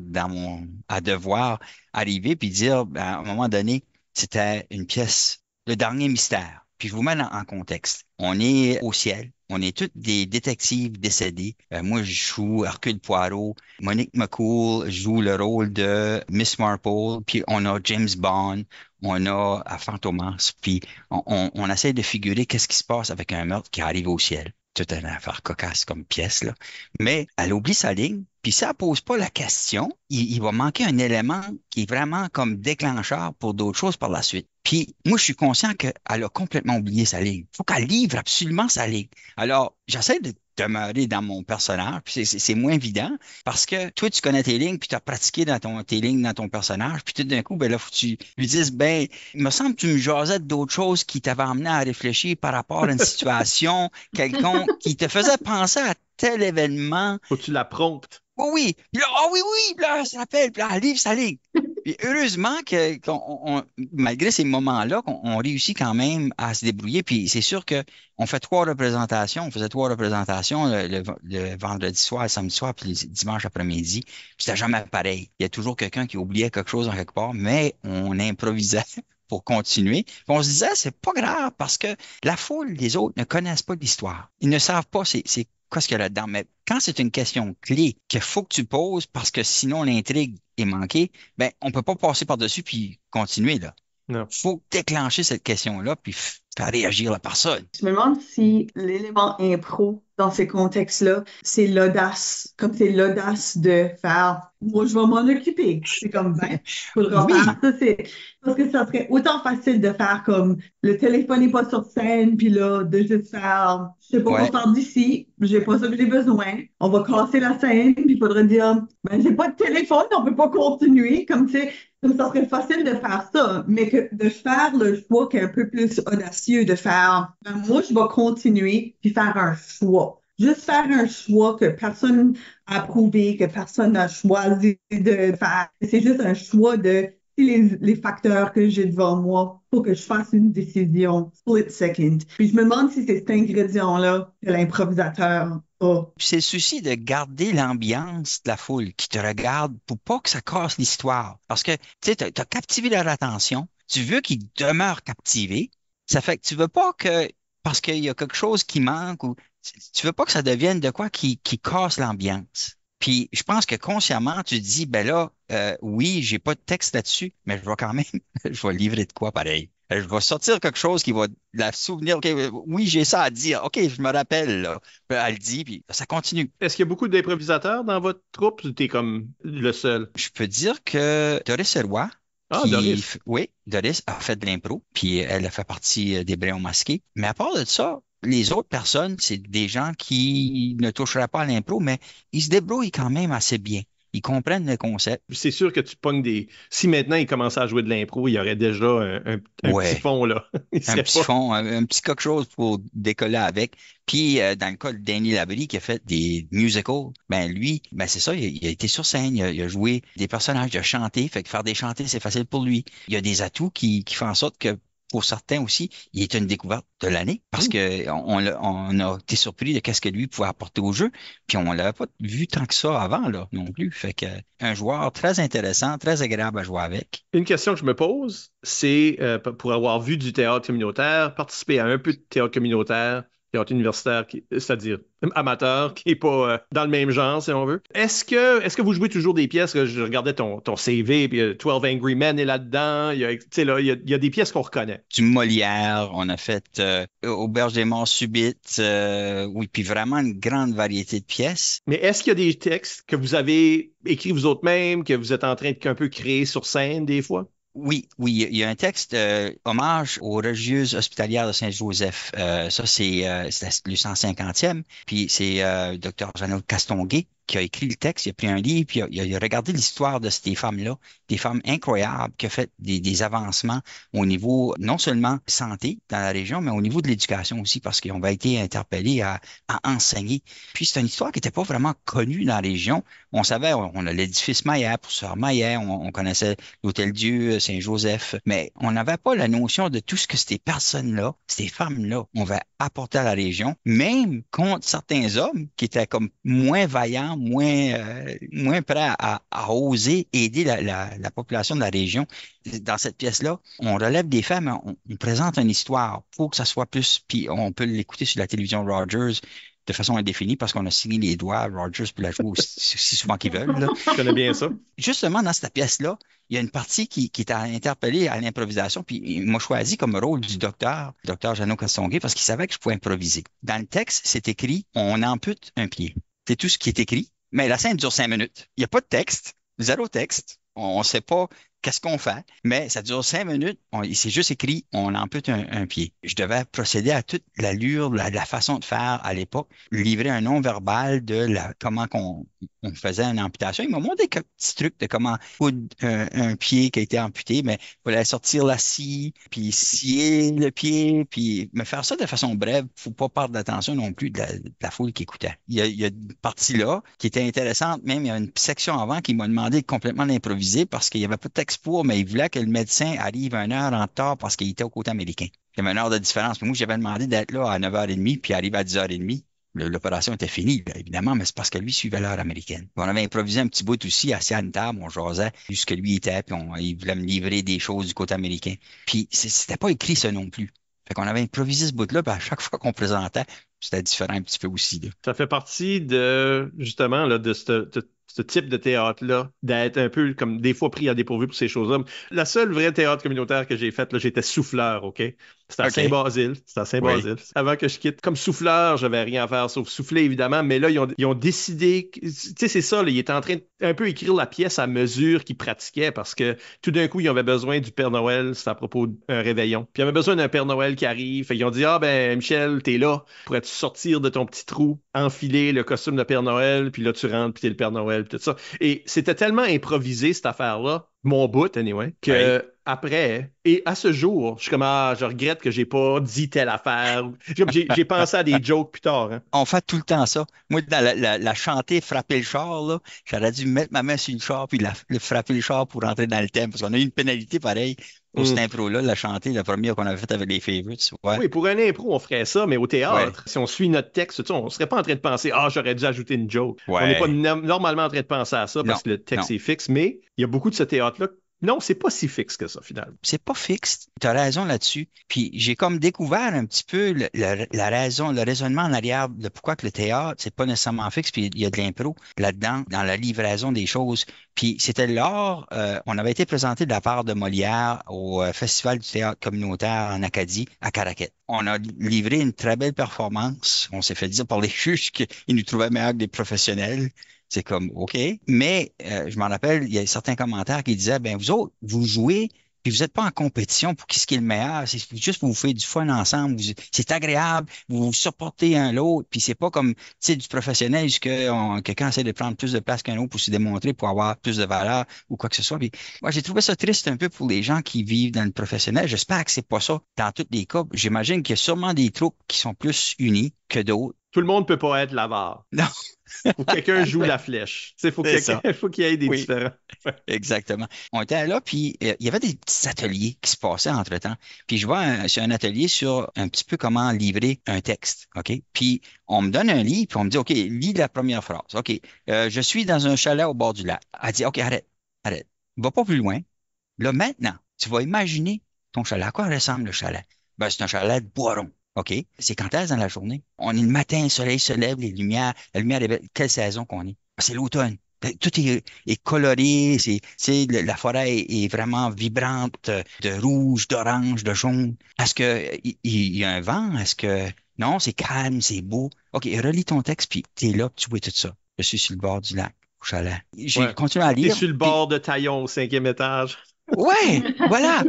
Speaker 4: à devoir arriver puis dire, ben, à un moment donné, c'était une pièce, le dernier mystère. Puis je vous mets en contexte. On est au ciel. On est tous des détectives décédés. Moi, je joue Hercule Poirot. Monique McCool joue le rôle de Miss Marple. Puis on a James Bond. On a Fantomas. Puis on essaie de figurer qu'est-ce qui se passe avec un meurtre qui arrive au ciel. Toute une affaire cocasse comme pièce, là. Mais elle oublie sa ligne. Puis si elle pose pas la question, il va manquer un élément qui est vraiment comme déclencheur pour d'autres choses par la suite. Puis moi, je suis conscient qu'elle a complètement oublié sa ligne. Il faut qu'elle livre absolument sa ligne. Alors, j'essaie de demeurer dans mon personnage, puis c'est moins évident parce que toi, tu connais tes lignes, puis tu as pratiqué tes lignes dans ton personnage, puis tout d'un coup, ben là, faut que tu lui dises, ben, il me semble que tu me jasais d'autres choses qui t'avaient amené à réfléchir par rapport à une situation quelconque qui te faisait penser à tel événement.
Speaker 2: Faut que tu la promptes.
Speaker 4: Oui, oui. Puis là, ah oui, oui. Puis là, ça s'appelle. Puis là, elle livre sa ligne. Puis heureusement malgré ces moments-là, on réussit quand même à se débrouiller. Puis c'est sûr que on fait 3 représentations. On faisait 3 représentations le vendredi soir, le samedi soir, puis le dimanche après-midi. Puis c'était jamais pareil. Il y a toujours quelqu'un qui oubliait quelque chose en quelque part, mais on improvisait pour continuer. Puis on se disait, c'est pas grave parce que la foule, les autres, ne connaissent pas l'histoire. Ils ne savent pas c'est quoi ce qu'il y a là-dedans. Mais quand c'est une question clé qu'il faut que tu poses parce que sinon l'intrigue est manquée, ben, on peut pas passer par-dessus puis continuer, là.
Speaker 2: Non.
Speaker 4: Faut déclencher cette question-là puis faire réagir la personne.
Speaker 3: Je me demande si l'élément impro dans ces contextes-là, c'est l'audace. Comme c'est l'audace de faire, moi, je vais m'en occuper. C'est comme, ben, faudra
Speaker 4: Oui.
Speaker 3: faire ça. Parce que ça serait autant facile de faire comme le téléphone n'est pas sur scène, puis là, de juste faire, je sais pas
Speaker 4: Ouais.
Speaker 3: quoi faire d'ici, j'ai pas ça que j'ai besoin. On va casser la scène, puis il faudrait dire, ben, j'ai pas de téléphone, on peut pas continuer. Comme, tu sais, comme ça serait facile de faire ça, mais que de faire le choix qui est un peu plus audacieux, de faire, ben, moi, je vais continuer, puis faire un choix. Juste faire un choix que personne a approuvé, que personne n'a choisi de faire. C'est juste un choix de les facteurs que j'ai devant moi pour que je fasse une décision split second. Puis je me demande si c'est cet ingrédient-là que l'improvisateur a.
Speaker 4: Puis c'est le souci de garder l'ambiance de la foule qui te regarde pour pas que ça casse l'histoire. Parce que, tu sais, t'as captivé leur attention, tu veux qu'ils demeurent captivés. Ça fait que tu veux pas que, parce qu'il y a quelque chose qui manque ou tu veux pas que ça devienne de quoi qui casse l'ambiance. Puis je pense que consciemment, tu te dis, ben là, oui, j'ai pas de texte là-dessus, mais je vais quand même, je vais livrer de quoi pareil. Je vais sortir quelque chose qui va la souvenir. OK, oui, j'ai ça à dire. OK, je me rappelle, là. Puis elle le dit, puis ça continue.
Speaker 2: Est-ce qu'il y a beaucoup d'improvisateurs dans votre troupe ou t'es comme le seul?
Speaker 4: Je peux dire que Doris Roy,
Speaker 2: Ah, Doris.
Speaker 4: oui, Doris a fait de l'impro, puis elle a fait partie des Bréons masqués. Mais à part de ça, les autres personnes, c'est des gens qui ne toucheraient pas à l'impro, mais ils se débrouillent quand même assez bien. Ils comprennent le concept.
Speaker 2: C'est sûr que tu pognes des. Si maintenant il commençait à jouer de l'impro, il y aurait déjà un petit
Speaker 4: Ouais,
Speaker 2: fond, là. Il
Speaker 4: un
Speaker 2: serait
Speaker 4: petit
Speaker 2: pas.
Speaker 4: fond, un petit quelque chose pour décoller avec. Puis, dans le cas de Danny Labrie qui a fait des musicals, ben lui, ben c'est ça, il a été sur scène, il a joué des personnages, il a chanté, fait que faire des chantés, c'est facile pour lui. Il y a des atouts qui font en sorte que pour certains aussi, il est une découverte de l'année parce que on a été surpris de qu'est-ce que lui pouvait apporter au jeu, puis on l'avait pas vu tant que ça avant là non plus. Fait que un joueur très intéressant, très agréable à jouer avec.
Speaker 2: Une question que je me pose, c'est pour avoir vu du théâtre communautaire, participer à un peu de théâtre communautaire, théâtre universitaire, c'est-à-dire amateur, qui n'est pas dans le même genre, si on veut. Est-ce que vous jouez toujours des pièces? Je regardais ton CV, puis 12 Angry Men est là-dedans. Tu sais, là, il y a des pièces qu'on reconnaît.
Speaker 4: Du Molière, on a fait Auberge des morts subites, oui, puis vraiment une grande variété de pièces.
Speaker 2: Mais est-ce qu'il y a des textes que vous avez écrits vous autres mêmes, que vous êtes en train de un peu créer sur scène des fois?
Speaker 4: Oui, oui, il y a un texte hommage aux religieuses hospitalières de Saint-Joseph. Ça, c'est le 150e. Puis c'est Dr. Jeannot Castonguay qui a écrit le texte. Il a pris un livre, puis il a regardé l'histoire de ces femmes-là, des femmes incroyables qui ont fait des avancements au niveau non seulement santé dans la région, mais au niveau de l'éducation aussi, parce qu'ils ont été interpellés à enseigner. Puis c'est une histoire qui n'était pas vraiment connue dans la région. On savait, on a l'édifice Maillet pour Sœur Maillet, on connaissait l'Hôtel-Dieu, Saint-Joseph, mais on n'avait pas la notion de tout ce que ces personnes-là, ces femmes-là, on va apporter à la région, même contre certains hommes qui étaient comme moins vaillants, moins prêts à oser aider la population de la région. Dans cette pièce-là, on relève des faits, mais on présente une histoire pour que ça soit plus, puis on peut l'écouter sur la télévision Rogers de façon indéfinie parce qu'on a signé les doigts à Rogers pour la jouer aussi souvent qu'ils veulent, là.
Speaker 2: Je connais bien ça.
Speaker 4: Justement, dans cette pièce-là, il y a une partie qui est interpellée à l'improvisation, puis il m'a choisi comme rôle du docteur Jeannot Castonguay, parce qu'il savait que je pouvais improviser. Dans le texte, c'est écrit « On ampute un pied ». C'est tout ce qui est écrit, mais la scène dure 5 minutes. Il n'y a pas de texte, zéro texte. On ne sait pas qu'est-ce qu'on fait, mais ça dure 5 minutes. C'est juste écrit, on ampute un pied. Je devais procéder à toute l'allure, la façon de faire à l'époque, livrer un nom verbal de comment on faisait une amputation. Il m'a montré quelques petits trucs de comment coudre un pied qui a été amputé, mais il fallait sortir la scie, puis scier le pied, puis me faire ça de façon brève. Faut pas perdre l'attention non plus de la foule qui écoutait. Il y a une partie là qui était intéressante, même il y a une section avant qui m'a demandé complètement d'improviser parce qu'il n'y avait pas de texte pour, mais il voulait que le médecin arrive 1 heure en retard parce qu'il était au côté américain. Il y avait 1 heure de différence. Mais moi, j'avais demandé d'être là à 9h30, puis arriver à 10h30. L'opération était finie, là, évidemment, mais c'est parce que lui suivait l'heure américaine. On avait improvisé un petit bout aussi, assis à une table, on jasait jusqu'à lui était, puis il voulait me livrer des choses du côté américain. Puis c'était pas écrit ça non plus. Fait qu'on avait improvisé ce bout-là, puis à chaque fois qu'on présentait, c'était différent un petit peu aussi, là.
Speaker 2: Ça fait partie de, justement, là, de ce type de théâtre-là, d'être un peu comme des fois pris à dépourvu pour ces choses-là. La seule vraie théâtre communautaire que j'ai faite, là, j'étais souffleur, OK? C'était à Saint-Basile. C'était à Saint-Basile. Oui. Avant que je quitte. Comme souffleur, j'avais rien à faire sauf souffler, évidemment. Mais là, ils ont décidé. Tu sais, c'est ça, là, ils étaient en train de un peu écrire la pièce à mesure qu'ils pratiquaient parce que tout d'un coup, ils avaient besoin du Père Noël. C'était à propos d'un réveillon. Puis ils avaient besoin d'un Père Noël qui arrive. Fait ils ont dit, ah ben, Michel, t'es là. Pourrais-tu sortir de ton petit trou, enfiler le costume de Père Noël, puis là, tu rentres, puis t'es le Père Noël, puis tout ça. Et c'était tellement improvisé, cette affaire-là, mon bout, anyway, que après, et à ce jour, je suis comme, je regrette que j'ai pas dit telle affaire. J'ai pensé à des jokes plus tard. Hein.
Speaker 4: On fait tout le temps ça. Moi, dans la chantée Frapper le char, là, j'aurais dû mettre ma main sur le char puis le frapper le char pour rentrer dans le thème, parce qu'on a eu une pénalité pareille pour cette impro-là, la chantée, la première qu'on avait faite avec les favorites. Ouais.
Speaker 2: Oui, pour un impro, on ferait ça, mais au théâtre, si on suit notre texte, on serait pas en train de penser, j'aurais dû ajouter une joke. On n'est pas normalement en train de penser à ça parce que le texte est fixe, mais il y a beaucoup de ce théâtre-là Non, c'est pas si fixe que ça, finalement.
Speaker 4: C'est pas fixe. Tu as raison là-dessus. Puis j'ai comme découvert un petit peu la raison, le raisonnement en arrière de pourquoi que le théâtre, c'est pas nécessairement fixe, puis il y a de l'impro là-dedans, dans la livraison des choses. Puis c'était lors, on avait été présenté de la part de Molière au Festival du théâtre communautaire en Acadie, à Caraquet. On a livré une très belle performance. On s'est fait dire par les juges qu'ils nous trouvaient meilleurs que des professionnels. C'est comme, OK. Mais je m'en rappelle, il y a certains commentaires qui disaient, ben vous autres, vous jouez, puis vous n'êtes pas en compétition pour qui ce qui est le meilleur. C'est juste pour vous faire du fun ensemble. C'est agréable, vous vous supportez un l'autre, puis c'est pas comme, tu sais, du professionnel, jusque quelqu'un essaie de prendre plus de place qu'un autre pour se démontrer, pour avoir plus de valeur ou quoi que ce soit. Puis moi, j'ai trouvé ça triste un peu pour les gens qui vivent dans le professionnel. J'espère que c'est pas ça dans tous les cas. J'imagine qu'il y a sûrement des troupes qui sont plus unies que d'autres.
Speaker 2: Tout le monde peut pas être l'avare.
Speaker 4: Non.
Speaker 2: Faut que quelqu'un joue la flèche. Faut qu'il y ait des
Speaker 4: Oui.
Speaker 2: différents.
Speaker 4: Exactement. On était là, puis il y avait des petits ateliers qui se passaient entre-temps. Puis je vois c'est un atelier sur un petit peu comment livrer un texte, OK? Puis on me donne un livre, puis on me dit, OK, lis la première phrase. OK, je suis dans un chalet au bord du lac. Elle dit, OK, arrête. Va pas plus loin. Là, maintenant, tu vas imaginer ton chalet. À quoi ressemble le chalet? Ben, c'est un chalet de bois rond. OK? C'est quand est-ce dans la journée? On est le matin, le soleil se lève, la lumière est belle. Quelle saison qu'on est? Ben, c'est l'automne. Tout est coloré, la forêt est vraiment vibrante de rouge, d'orange, de jaune. Est-ce que il y a un vent? Est-ce que non, c'est calme, c'est beau. OK, relis ton texte, puis t'es là, puis tu vois tout ça. Je suis sur le bord du lac, au chalet. J'ai
Speaker 2: Ouais.
Speaker 4: continué à
Speaker 2: T'es
Speaker 4: lire.
Speaker 2: sur le bord de Taillon au 5e étage.
Speaker 4: Ouais, voilà.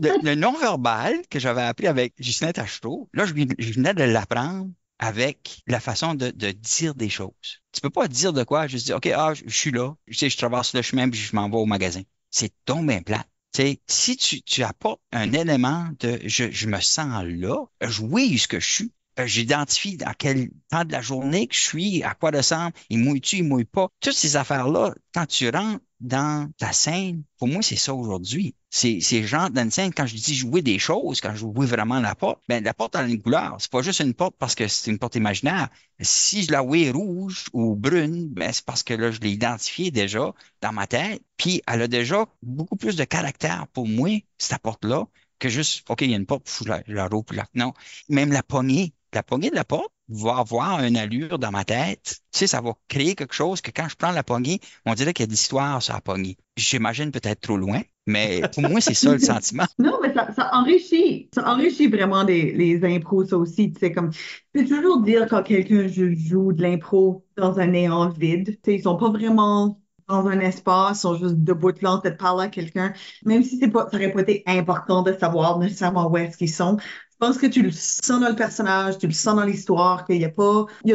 Speaker 4: Le non-verbal que j'avais appris avec Ghislain Tachereau, là, je venais de l'apprendre avec la façon de dire des choses. Tu peux pas dire de quoi, juste dire, OK, je suis là, je traverse le chemin, puis je m'en vais au magasin. C'est donc bien plat. Tu sais, si tu apportes un élément de je me sens là, oui, ce que je suis, j'identifie à quel temps de la journée que je suis, à quoi ressemble, il mouille-tu, il mouille pas. Toutes ces affaires-là, quand tu rentres dans ta scène, pour moi, c'est ça aujourd'hui. C'est genre dans une scène, quand je dis jouer des choses, quand je joue vraiment la porte, ben la porte a une couleur. C'est pas juste une porte parce que c'est une porte imaginaire. Si je la vois rouge ou brune, ben c'est parce que là, je l'ai identifiée déjà dans ma tête. Puis elle a déjà beaucoup plus de caractère pour moi, cette porte-là, que juste, OK, il y a une porte, je la rouvre, là. Non. Même la poignée de la porte va avoir une allure dans ma tête. Tu sais, ça va créer quelque chose que quand je prends la poignée, on dirait qu'il y a de l'histoire sur la poignée. J'imagine peut-être trop loin, mais pour moi, c'est ça le sentiment.
Speaker 3: Non, mais ça enrichit. Ça enrichit vraiment les impros, ça aussi. Tu sais, comme, tu peux toujours dire quand quelqu'un joue de l'impro dans un néant vide. Tu sais, ils sont pas vraiment dans un espace, ils sont juste debout de là, peut-être parler à quelqu'un. Même si ça aurait pas été important de savoir nécessairement où est-ce qu'ils sont. Je pense que tu le sens dans le personnage, tu le sens dans l'histoire, il y a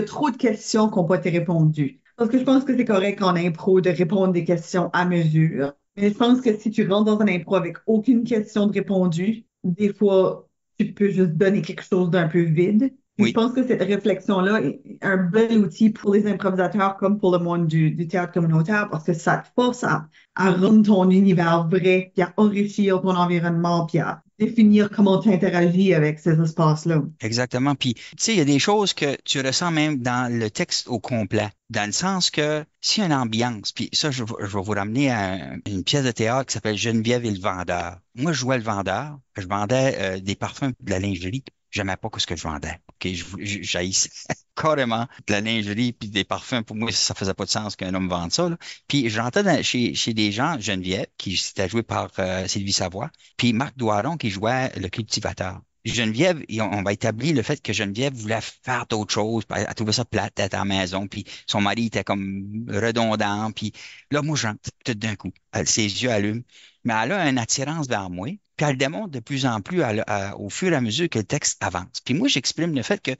Speaker 3: trop de questions qui n'ont pas été répondues. Parce que je pense que c'est correct en impro de répondre des questions à mesure. Mais je pense que si tu rentres dans un impro avec aucune question de répondue, des fois, tu peux juste donner quelque chose d'un peu vide. Puis je
Speaker 4: Oui.
Speaker 3: pense que cette réflexion-là est un bel outil pour les improvisateurs comme pour le monde du théâtre communautaire parce que ça te force à rendre ton univers vrai, puis à enrichir ton environnement, puis à définir comment tu interagis avec ces espaces-là.
Speaker 4: Exactement. Puis, tu sais, il y a des choses que tu ressens même dans le texte au complet, dans le sens que s'il y a une ambiance, puis ça, je vais vous ramener à une pièce de théâtre qui s'appelle Geneviève et le vendeur. Moi, je jouais le vendeur, je vendais des parfums, de la lingerie. J'aimais pas ce que je vendais. OK, j'haïssais carrément de la lingerie puis des parfums. Pour moi, ça faisait pas de sens qu'un homme vende ça, là. Puis je rentrais chez des gens, Geneviève, qui s'était joué par Sylvie Savoie, puis Marc Doiron, qui jouait le cultivateur. Geneviève, on va établir le fait que Geneviève voulait faire d'autres choses, puis elle trouvait ça plate d'être à la maison, puis son mari était comme redondant, puis là, moi, j'entre tout d'un coup. Ses yeux allument, mais elle a une attirance vers moi, puis elle démontre de plus en plus au fur et à mesure que le texte avance. Puis moi, j'exprime le fait que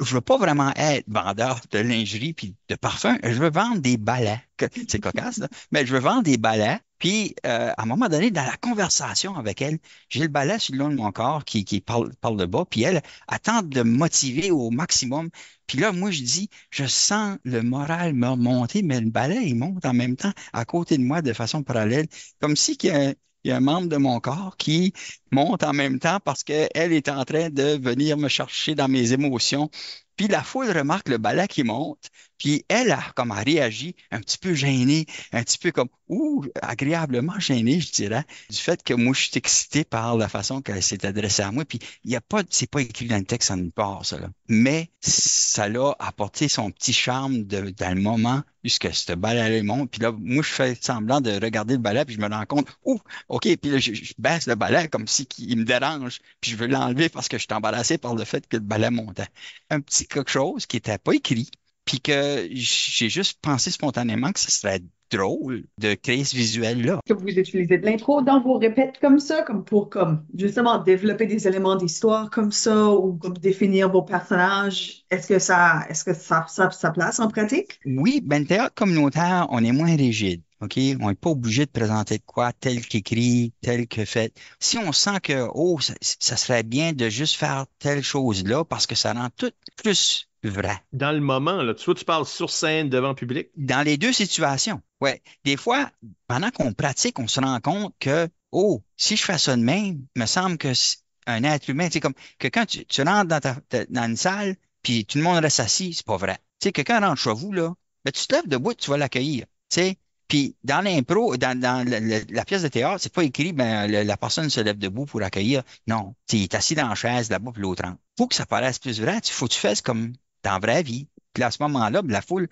Speaker 4: je veux pas vraiment être vendeur de lingerie puis de parfum, je veux vendre des balais. C'est cocasse, là, mais je veux vendre des balais. Puis, à un moment donné, dans la conversation avec elle, j'ai le balai sur le long de mon corps qui parle de bas, puis elle tente de me motiver au maximum. Puis là, moi, je dis, je sens le moral me remonter, mais le balai, il monte en même temps à côté de moi de façon parallèle, comme si il y a un membre de mon corps qui monte en même temps parce qu'elle est en train de venir me chercher dans mes émotions. Puis la foule remarque le balai qui monte, Puis elle a réagi un petit peu gênée, un petit peu comme, agréablement gênée, je dirais, du fait que moi, je suis excité par la façon qu'elle s'est adressée à moi. Puis il y a pas, c'est pas écrit dans le texte en une part, ça, là. Mais ça l'a apporté son petit charme dans le moment, puisque ce balai-là monte. Puis là, moi, je fais semblant de regarder le balai, puis je me rends compte, OK, puis là, je baisse le balai comme si il me dérange, puis je veux l'enlever parce que je suis embarrassé par le fait que le balai montait. Un petit quelque chose qui n'était pas écrit, puis que j'ai juste pensé spontanément que ce serait drôle de créer ce visuel-là.
Speaker 3: Que vous utilisez de l'intro dans vos répètes comme ça, comme pour justement développer des éléments d'histoire comme ça ou comme définir vos personnages. Est-ce que ça place en pratique?
Speaker 4: Oui, ben le théâtre communautaire, on est moins rigide. OK? On n'est pas obligé de présenter de quoi tel qu'écrit, tel que fait. Si on sent que, ça serait bien de juste faire telle chose-là parce que ça rend tout plus vrai.
Speaker 2: Dans le moment, là, tu parles sur scène devant public.
Speaker 4: Dans les deux situations, ouais. Des fois, pendant qu'on pratique, on se rend compte que, si je fais ça de même, il me semble que un être humain, tu sais, comme que quand tu rentres dans une salle, puis tout le monde reste assis, c'est pas vrai. Tu sais, quelqu'un rentre chez vous, là, ben, tu te lèves debout, tu vas l'accueillir. Tu sais, puis dans l'impro, dans la pièce de théâtre, c'est pas écrit, ben, la personne se lève debout pour accueillir. Non, tu sais, il est assis dans la chaise là-bas, puis l'autre rentre. Faut que ça paraisse plus vrai, faut que tu fasses comme dans la vraie vie. Puis à ce moment-là, ben, la foule,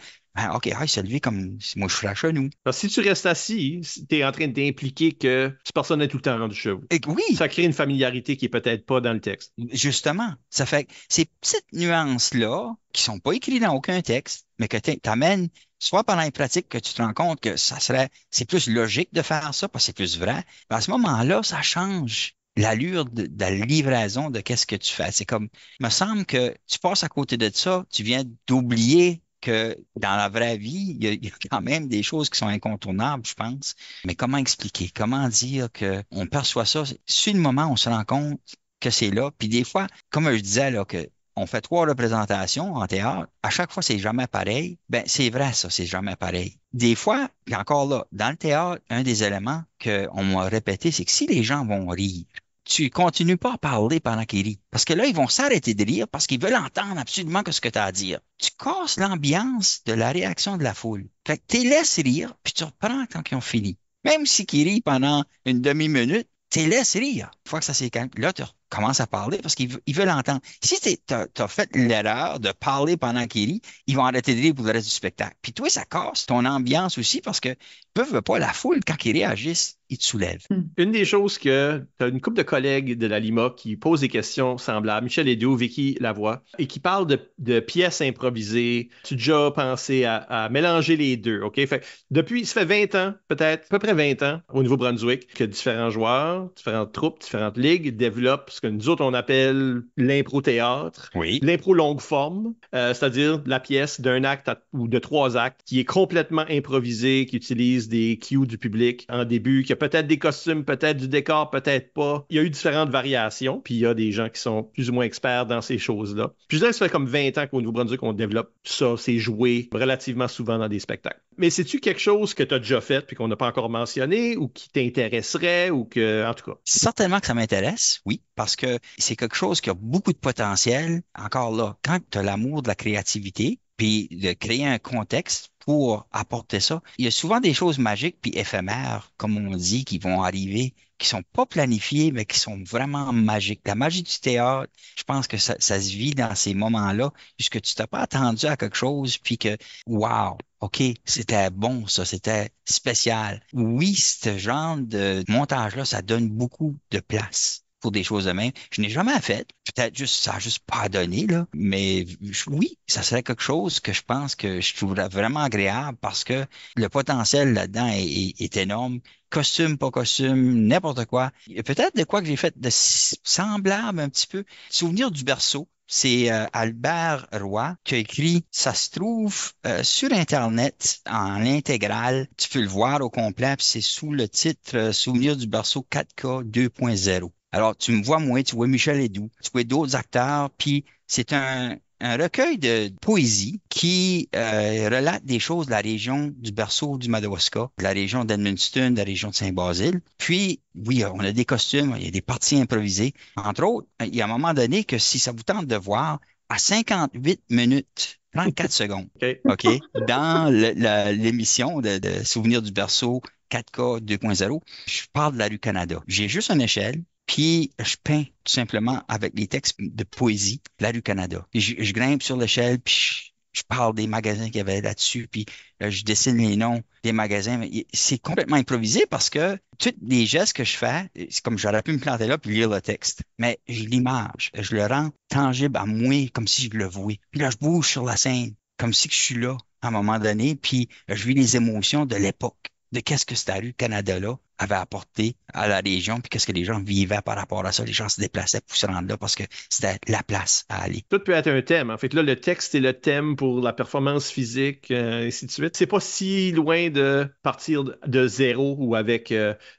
Speaker 4: OK, il se lever comme si moi je serais chez nous.
Speaker 2: Parce que si tu restes assis, tu es en train d'impliquer que cette personne est tout le temps rendue chez vous.
Speaker 4: Et oui,
Speaker 2: Ça crée une familiarité qui est peut-être pas dans le texte.
Speaker 4: justement, ça fait que ces petites nuances-là, qui sont pas écrites dans aucun texte, mais que t'amènes, soit pendant les pratiques que tu te rends compte que c'est plus logique de faire ça, parce que c'est plus vrai, ben à ce moment-là, ça change l'allure de la livraison de qu'est-ce que tu fais. C'est comme, il me semble que tu passes à côté de ça, tu viens d'oublier que dans la vraie vie, il y a quand même des choses qui sont incontournables, je pense. Mais comment expliquer? Comment dire qu'on perçoit ça? Sur le moment, on se rend compte que c'est là. Puis des fois, comme je disais, là, que on fait 3 représentations en théâtre. À chaque fois, c'est jamais pareil. Ben, c'est vrai, ça, c'est jamais pareil. Des fois, puis encore là, dans le théâtre, un des éléments qu'on m'a répété, c'est que si les gens vont rire, tu continues pas à parler pendant qu'ils rient. Parce que là, ils vont s'arrêter de rire parce qu'ils veulent entendre absolument ce que tu as à dire. Tu casses l'ambiance de la réaction de la foule. Fait que tu les laisses rire, puis tu reprends quand ils ont fini. Même si qu'ils rient pendant une demi-minute, tu les laisses rire. Une fois que ça s'est calmé, là, tu commences à parler parce qu'ils veulent entendre. Si tu as fait l'erreur de parler pendant qu'ils rient, ils vont arrêter de rire pour le reste du spectacle. Puis toi, ça casse ton ambiance aussi parce que peuvent pas la foule, quand ils réagissent, ils te soulèvent.
Speaker 2: Une des choses que tu as une couple de collègues de la Lima qui posent des questions semblables, Michel Hédou, Vicky Lavoie, et qui parlent de pièces improvisées. Tu as déjà pensé à mélanger les deux, OK? Fait, ça fait 20 ans, peut-être, à peu près 20 ans, au Nouveau-Brunswick, que différents joueurs, différentes troupes, différentes ligues développent ce que nous autres, on appelle l'impro-théâtre.
Speaker 4: Oui.
Speaker 2: L'impro longue forme, c'est-à-dire la pièce d'un acte ou de 3 actes qui est complètement improvisée, qui utilise des cues du public en début, qui a peut-être des costumes, peut-être du décor, peut-être pas. Il y a eu différentes variations, puis il y a des gens qui sont plus ou moins experts dans ces choses-là. Puis je dirais que ça fait comme 20 ans qu'au Nouveau-Brunswick, on développe ça, c'est joué relativement souvent dans des spectacles. Mais c'est-tu quelque chose que tu as déjà fait puis qu'on n'a pas encore mentionné ou qui t'intéresserait ou que, en tout cas?
Speaker 4: Certainement que ça m'intéresse, oui, parce que c'est quelque chose qui a beaucoup de potentiel. Encore là, quand tu as l'amour de la créativité, puis de créer un contexte pour apporter ça, il y a souvent des choses magiques puis éphémères, comme on dit, qui vont arriver, qui sont pas planifiées, mais qui sont vraiment magiques. La magie du théâtre, je pense que ça se vit dans ces moments-là, puisque tu t'as pas attendu à quelque chose, puis que, wow, OK, c'était bon, ça, c'était spécial. Oui, ce genre de montage-là, ça donne beaucoup de place pour des choses de même. Je n'ai jamais fait. Peut-être juste, ça n'a juste pas donné, là. Mais oui, ça serait quelque chose que je pense que je trouverais vraiment agréable parce que le potentiel là-dedans est énorme. Costume, pas costume, n'importe quoi. Il y a peut-être de quoi que j'ai fait de semblable un petit peu. Souvenir du berceau. C'est Albert Roy qui a écrit « Ça se trouve sur Internet en intégrale. Tu peux le voir au complet. Puis c'est sous le titre Souvenir du berceau 4K 2.0 ». Alors, tu me vois, moi, tu vois Michel Hédou, tu vois d'autres acteurs, puis c'est un recueil de poésie qui relate des choses de la région du berceau du Madawaska, de la région d'Edmundston, de la région de Saint-Basile. Puis, oui, on a des costumes, il y a des parties improvisées. Entre autres, il y a un moment donné que si ça vous tente de voir, à 58 minutes 34 secondes.
Speaker 2: OK.
Speaker 4: OK? Dans l'émission de Souvenirs du berceau 4K 2.0, je parle de la rue Canada. J'ai juste une échelle, puis je peins tout simplement avec les textes de poésie la rue Canada. Puis je grimpe sur l'échelle, puis je parle des magasins qu'il y avait là-dessus, puis je dessine les noms des magasins. Mais c'est complètement improvisé parce que tous les gestes que je fais, c'est comme j'aurais pu me planter là puis lire le texte. Mais je l'image, je le rends tangible à moi, comme si je le voyais. Puis là, je bouge sur la scène, comme si je suis là à un moment donné, puis je vis les émotions de l'époque, de qu'est-ce que cette rue Canada-là avait apporté à la région, puis qu'est-ce que les gens vivaient par rapport à ça. Les gens se déplaçaient pour se rendre là parce que c'était la place à aller.
Speaker 2: Tout peut être un thème. En fait, là, le texte est le thème pour la performance physique, ainsi de suite. C'est pas si loin de partir de zéro ou avec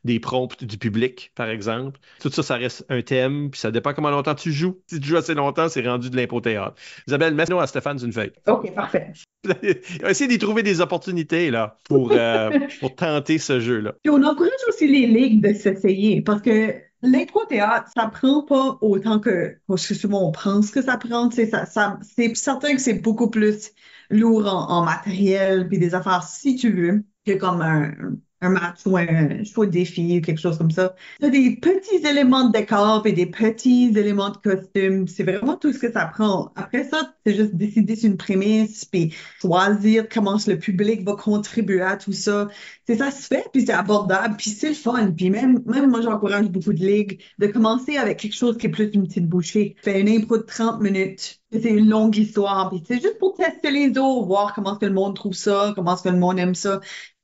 Speaker 2: des prompts du public, par exemple. Tout ça, ça reste un thème, puis ça dépend comment longtemps tu joues. Si tu joues assez longtemps, c'est rendu de l'impro-théâtre. Isabelle, mets-nous à Stéphane d'une feuille.
Speaker 3: OK, parfait.
Speaker 2: Essayez d'y trouver des opportunités là, pour tenter ce jeu-là.
Speaker 3: Puis on encourage aussi les ligues de s'essayer parce que l'impro-théâtre, ça prend pas autant que souvent on pense que ça prend. C'est certain que c'est beaucoup plus lourd en matériel puis des affaires, si tu veux, que comme un match ou un choix de défi ou quelque chose comme ça. Il y a des petits éléments de décor et des petits éléments de costume. C'est vraiment tout ce que ça prend. Après ça, c'est juste décider sur une prémisse puis choisir comment le public va contribuer à tout ça. C'est ça se fait, puis c'est abordable, puis c'est le fun. Puis même moi, j'encourage beaucoup de ligues de commencer avec quelque chose qui est plus une petite bouchée. Fais une impro de 30 minutes. C'est une longue histoire, puis c'est juste pour tester les eaux, voir comment est-ce que le monde trouve ça, comment est-ce que le monde aime ça.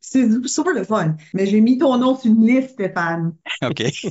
Speaker 3: C'est super le fun. Mais j'ai mis ton nom sur une liste, Stéphane.
Speaker 4: OK.
Speaker 2: Tu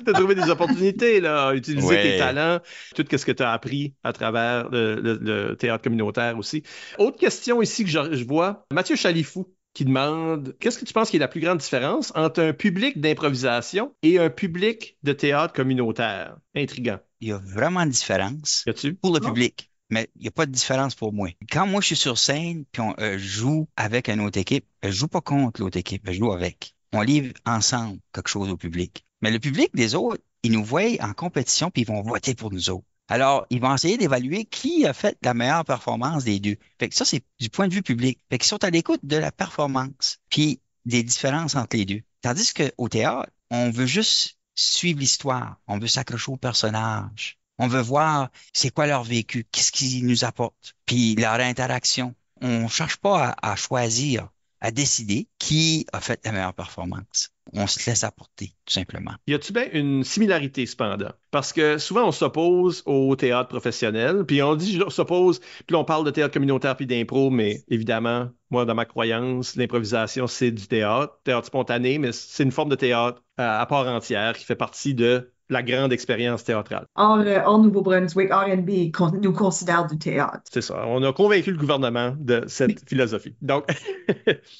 Speaker 2: as trouvé des opportunités, là, utiliser tes talents, tout ce que tu as appris à travers le théâtre communautaire aussi. Autre question ici que je vois, Mathieu Chalifou qui demande, qu'est-ce que tu penses qui est la plus grande différence entre un public d'improvisation et un public de théâtre communautaire? Intriguant.
Speaker 4: Il y a vraiment une différence
Speaker 2: Y a-tu?
Speaker 4: pour le public. Mais il n'y a pas de différence pour moi. Quand moi, je suis sur scène, puis on joue avec une autre équipe, je joue pas contre l'autre équipe, je joue avec. On livre ensemble quelque chose au public. Mais le public des autres, ils nous voient en compétition, puis ils vont voter pour nous autres. Alors, ils vont essayer d'évaluer qui a fait la meilleure performance des deux. Fait que ça, c'est du point de vue public. Fait qu'ils sont à l'écoute de la performance, puis des différences entre les deux. Tandis qu'au théâtre, on veut juste suivre l'histoire. On veut s'accrocher au personnage. On veut voir c'est quoi leur vécu, qu'est-ce qu'ils nous apportent, puis leur interaction. On cherche pas à choisir, à décider qui a fait la meilleure performance. On se laisse apporter, tout simplement.
Speaker 2: Y a-tu bien une similarité, cependant? Parce que souvent, on s'oppose au théâtre professionnel, puis on dit, on s'oppose, puis on parle de théâtre communautaire puis d'impro, mais évidemment, moi, dans ma croyance, l'improvisation, c'est du théâtre spontané, mais c'est une forme de théâtre à part entière qui fait partie de la grande expérience théâtrale.
Speaker 3: Hors Nouveau-Brunswick, RNB nous considère du théâtre.
Speaker 2: C'est ça. On a convaincu le gouvernement de cette philosophie. Donc,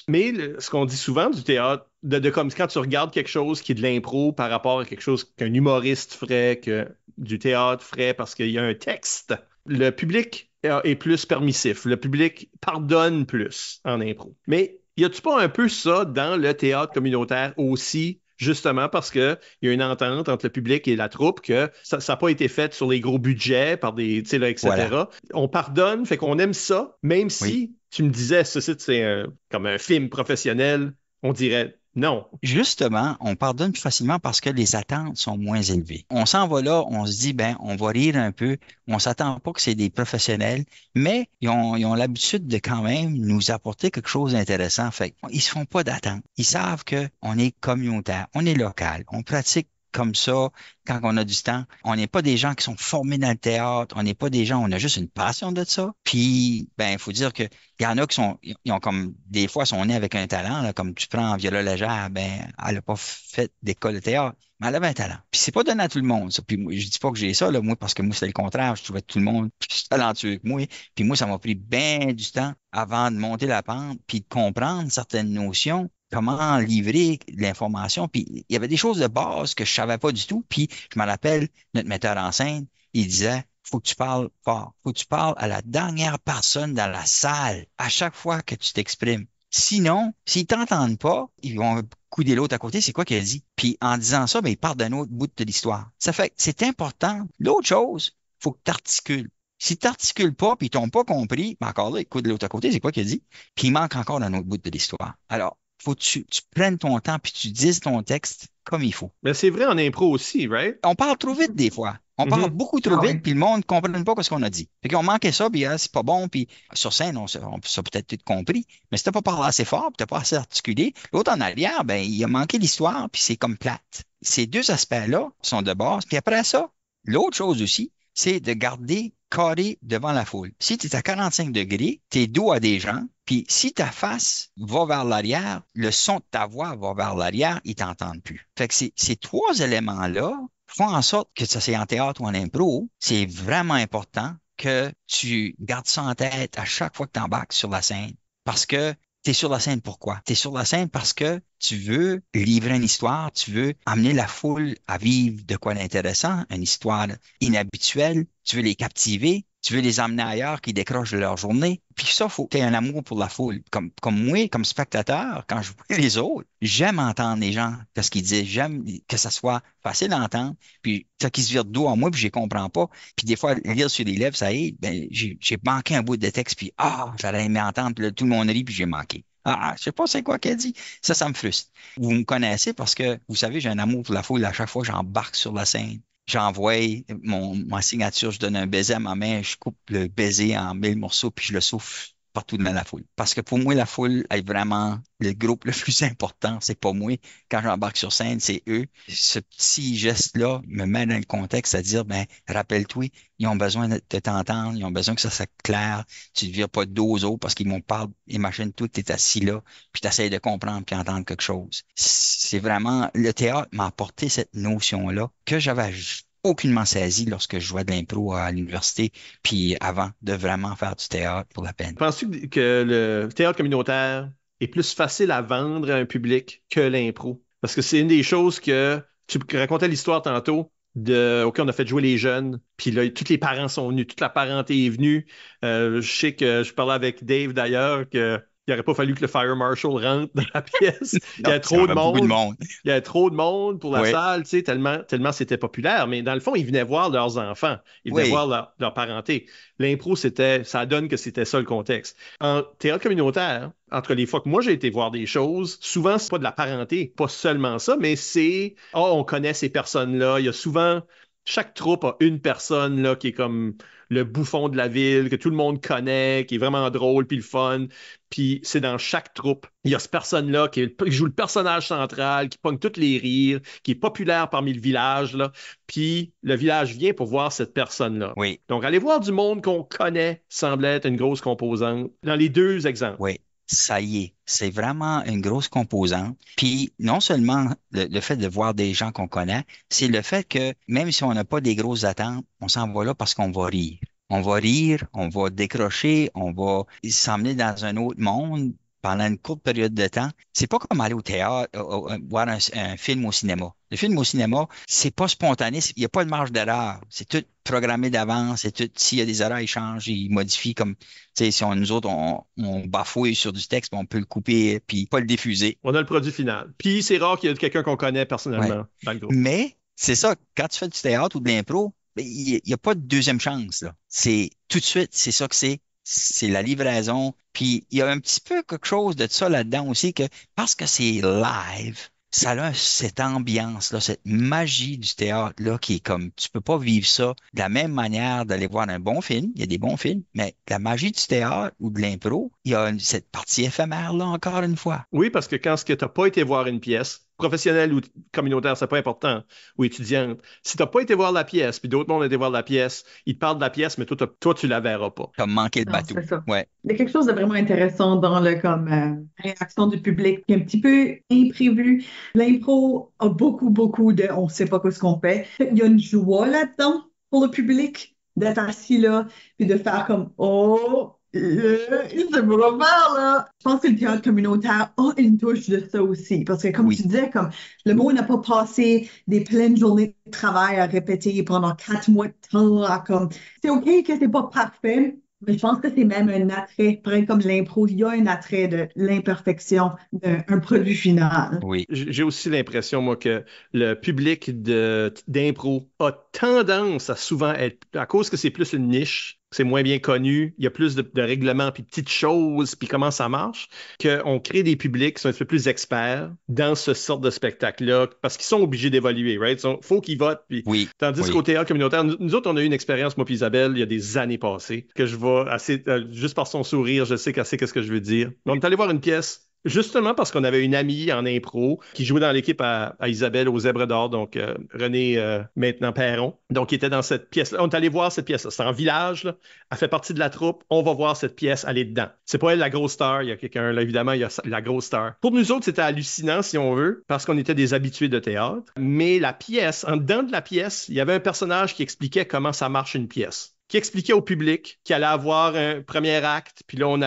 Speaker 2: mais ce qu'on dit souvent du théâtre, de comme quand tu regardes quelque chose qui est de l'impro par rapport à quelque chose qu'un humoriste ferait, que du théâtre ferait parce qu'il y a un texte, le public est plus permissif. Le public pardonne plus en impro. Mais y a-tu pas un peu ça dans le théâtre communautaire aussi? Justement parce qu'il y a une entente entre le public et la troupe que ça n'a pas été fait sur les gros budgets, par des, etc. Voilà. On pardonne, fait qu'on aime ça, même si tu me disais, ceci, c'est comme un film professionnel, on dirait non.
Speaker 4: Justement, on pardonne plus facilement parce que les attentes sont moins élevées. On s'en va là, on se dit, ben, on va rire un peu, on s'attend pas que c'est des professionnels, mais ils ont l'habitude de quand même nous apporter quelque chose d'intéressant. Fait ils se font pas d'attente. Ils savent que on est communautaire, on est local, on pratique comme ça quand on a du temps. On n'est pas des gens qui sont formés dans le théâtre, on n'est pas des gens, on a juste une passion de ça. Puis, ben, il faut dire que il y en a qui ils ont comme, des fois, sont nés avec un talent, là, comme tu prends Viola Légère, ben, elle n'a pas fait d'école de théâtre, mais elle avait un talent. Puis c'est pas donné à tout le monde, ça. Puis moi, je dis pas que j'ai ça, là, moi, parce que moi, c'était le contraire. Je trouvais tout le monde plus talentueux que moi. Puis moi, ça m'a pris bien du temps avant de monter la pente, puis de comprendre certaines notions, comment livrer l'information. Puis il y avait des choses de base que je savais pas du tout. Puis je me rappelle, notre metteur en scène, il disait, faut que tu parles fort. Faut que tu parles à la dernière personne dans la salle à chaque fois que tu t'exprimes. Sinon, s'ils t'entendent pas, ils vont couder l'autre à côté, c'est quoi qu'il a dit? Puis en disant ça, ben, ils partent d'un autre bout de l'histoire. Ça fait que c'est important. L'autre chose, faut que tu articules. Si tu n'articules pas, puis ils t'ont pas compris, ben encore là, écoute de l'autre côté, c'est quoi qu'il a dit? Puis il manque encore un autre bout de l'histoire. Alors, faut que tu prennes ton temps, puis tu dises ton texte comme il faut.
Speaker 2: Mais c'est vrai en impro aussi, right?
Speaker 4: On parle trop vite des fois. On parle beaucoup trop
Speaker 3: Ah
Speaker 4: vite,
Speaker 3: oui.
Speaker 4: puis le monde ne comprenne pas ce qu'on a dit. Fait qu'on manquait ça, puis c'est pas bon, puis sur scène, on s'est peut-être tout compris, mais si t'as pas parlé assez fort, puis t'as pas assez articulé, l'autre en arrière, ben, il a manqué l'histoire, puis c'est comme plate. Ces deux aspects-là sont de base, puis après ça, l'autre chose aussi, c'est de garder carré devant la foule. Si tu es à 45 degrés, tu es dos à des gens, puis si ta face va vers l'arrière, le son de ta voix va vers l'arrière, ils t'entendent plus. Fait que ces trois éléments-là font en sorte que ça c'est en théâtre ou en impro, c'est vraiment important que tu gardes ça en tête à chaque fois que tu embarques sur la scène. Parce que tu es sur la scène pourquoi? Tu es sur la scène parce que tu veux livrer une histoire, tu veux amener la foule à vivre de quoi d'intéressant, une histoire inhabituelle, tu veux les captiver, tu veux les emmener ailleurs qui décrochent de leur journée. Puis ça, faut que tu aies un amour pour la foule. Comme moi, comme spectateur, quand je vois les autres, j'aime entendre les gens, ce qu'ils disent, j'aime que ça soit facile à entendre, puis ça qui se vire de dos à moi, puis je les comprends pas. Puis des fois, lire sur les lèvres, ça aide. Ben, j'ai manqué un bout de texte, puis j'aurais aimé entendre, puis là, tout le monde rit, puis j'ai manqué. Je sais pas c'est quoi qu'elle dit. Ça me frustre. Vous me connaissez parce que, vous savez, j'ai un amour pour la foule à chaque fois que j'embarque sur la scène. J'envoie ma signature, je donne un baiser à ma main, je coupe le baiser en 1000 morceaux, puis je le souffle partout dans la foule. Parce que pour moi, la foule est vraiment le groupe le plus important. C'est pas moi. Quand j'embarque sur scène, c'est eux. Ce petit geste-là me met dans le contexte, c'est-à-dire, ben, rappelle-toi, ils ont besoin de t'entendre, ils ont besoin que ça soit clair. Tu ne vires pas de dos aux autres parce qu'ils m'ont parlé. Imagine-toi que tu es assis là, puis tu essaies de comprendre puis entendre quelque chose. C'est vraiment, le théâtre m'a apporté cette notion-là que j'avais aucunement saisi lorsque je jouais de l'impro à l'université, puis avant de vraiment faire du théâtre pour la peine.
Speaker 2: Penses-tu que le théâtre communautaire est plus facile à vendre à un public que l'impro? Parce que c'est une des choses que tu racontais l'histoire tantôt. OK, on a fait jouer les jeunes, puis là, tous les parents sont venus, toute la parenté est venue. Je sais que je parlais avec Dave d'ailleurs que il n'aurait pas fallu que le fire marshal rentre dans la pièce. Il y a trop de
Speaker 4: beaucoup de
Speaker 2: monde.
Speaker 4: monde.
Speaker 2: Il y a trop de monde pour la
Speaker 4: Oui.
Speaker 2: salle, tu sais, tellement c'était populaire. Mais dans le fond, ils venaient voir leurs enfants. Ils venaient
Speaker 4: Oui.
Speaker 2: voir leur parenté. L'impro, ça donne que c'était ça le contexte. En théâtre communautaire, entre les fois que moi j'ai été voir des choses, souvent c'est pas de la parenté, pas seulement ça, mais c'est on connaît ces personnes-là. Il y a souvent chaque troupe a une personne là qui est comme le bouffon de la ville, que tout le monde connaît, qui est vraiment drôle puis le fun. Puis c'est dans chaque troupe. Il y a cette personne-là qui joue le personnage central, qui pogne tous les rires, qui est populaire parmi le village, là. Puis le village vient pour voir cette personne-là.
Speaker 4: Oui.
Speaker 2: Donc, aller voir du monde qu'on connaît semble être une grosse composante dans les deux exemples.
Speaker 4: Oui. Ça y est, c'est vraiment une grosse composante. Puis non seulement le fait de voir des gens qu'on connaît, c'est le fait que même si on n'a pas des grosses attentes, on s'en va là parce qu'on va rire. On va rire, on va décrocher, on va s'emmener dans un autre monde pendant une courte période de temps. C'est pas comme aller au théâtre, voir un film au cinéma. Le film au cinéma, c'est pas spontané, il n'y a pas de marge d'erreur. C'est tout programmé d'avance, c'est tout, s'il y a des erreurs, ils changent, ils modifient comme, tu sais, si nous autres, on bafouille sur du texte, on peut le couper puis pas le diffuser.
Speaker 2: On a le produit final. Puis c'est rare qu'il y ait quelqu'un qu'on connaît personnellement dans le groupe.
Speaker 4: Mais c'est ça, quand tu fais du théâtre ou de l'impro, il n'y a pas de deuxième chance, là. C'est tout de suite, c'est ça que c'est. C'est la livraison. Puis il y a un petit peu quelque chose de ça là-dedans aussi que parce que c'est live, ça a cette ambiance-là, cette magie du théâtre-là qui est comme, tu peux pas vivre ça de la même manière d'aller voir un bon film. Il y a des bons films, mais la magie du théâtre ou de l'impro, il y a cette partie éphémère-là encore une fois.
Speaker 2: Oui, parce que quand tu n'as pas été voir une pièce, professionnelle ou communautaire, c'est pas important, ou étudiante, si tu n'as pas été voir la pièce, puis d'autres mondes ont été voir la pièce, ils te parlent de la pièce, mais toi tu la verras pas.
Speaker 4: Comme manquer le
Speaker 3: Non,
Speaker 4: bateau.
Speaker 3: c'est ça.
Speaker 4: Ouais.
Speaker 3: Il y a quelque chose de vraiment intéressant dans le réaction du public, qui est un petit peu imprévu. L'impro a beaucoup de on ne sait pas ce qu'on fait. Il y a une joie là-dedans pour le public d'être assis là, puis de faire comme c'est pour le faire, là. Je pense que le théâtre communautaire a une touche de ça aussi. Parce que, comme
Speaker 4: Oui.
Speaker 3: tu disais, comme le mot n'a pas passé des pleines journées de travail à répéter pendant 4 mois de temps. C'est OK que c'est pas parfait, mais je pense que c'est même un attrait, pareil comme l'impro, il y a un attrait de l'imperfection d'un produit final.
Speaker 4: Oui.
Speaker 2: J'ai aussi l'impression, moi, que le public d'impro a tendance à souvent être, à cause que c'est plus une niche, c'est moins bien connu, il y a plus de règlements, puis de petites choses, puis comment ça marche, qu'on crée des publics qui sont un peu plus experts dans ce sort de spectacle-là, parce qu'ils sont obligés d'évoluer, right? Faut qu'ils votent, puis
Speaker 4: Oui,
Speaker 2: tandis
Speaker 4: oui.
Speaker 2: qu'au théâtre communautaire, nous autres, on a eu une expérience, moi puis Isabelle, il y a des années passées, que je vois assez, juste par son sourire, je sais qu'elle sait qu'est-ce que je veux dire. On est allé voir une pièce. Justement parce qu'on avait une amie en impro qui jouait dans l'équipe à Isabelle aux Zèbres d'Or, donc René maintenant Perron. Donc, il était dans cette pièce-là. On est allé voir cette pièce-là. C'est en village, là. Elle fait partie de la troupe. On va voir cette pièce, elle est dedans. C'est pas elle la grosse star. Il y a quelqu'un là, évidemment, il y a la grosse star. Pour nous autres, c'était hallucinant, si on veut, parce qu'on était des habitués de théâtre. Mais la pièce, en dedans de la pièce, il y avait un personnage qui expliquait comment ça marche une pièce, qui expliquait au public qu'il allait avoir un premier acte, puis là, il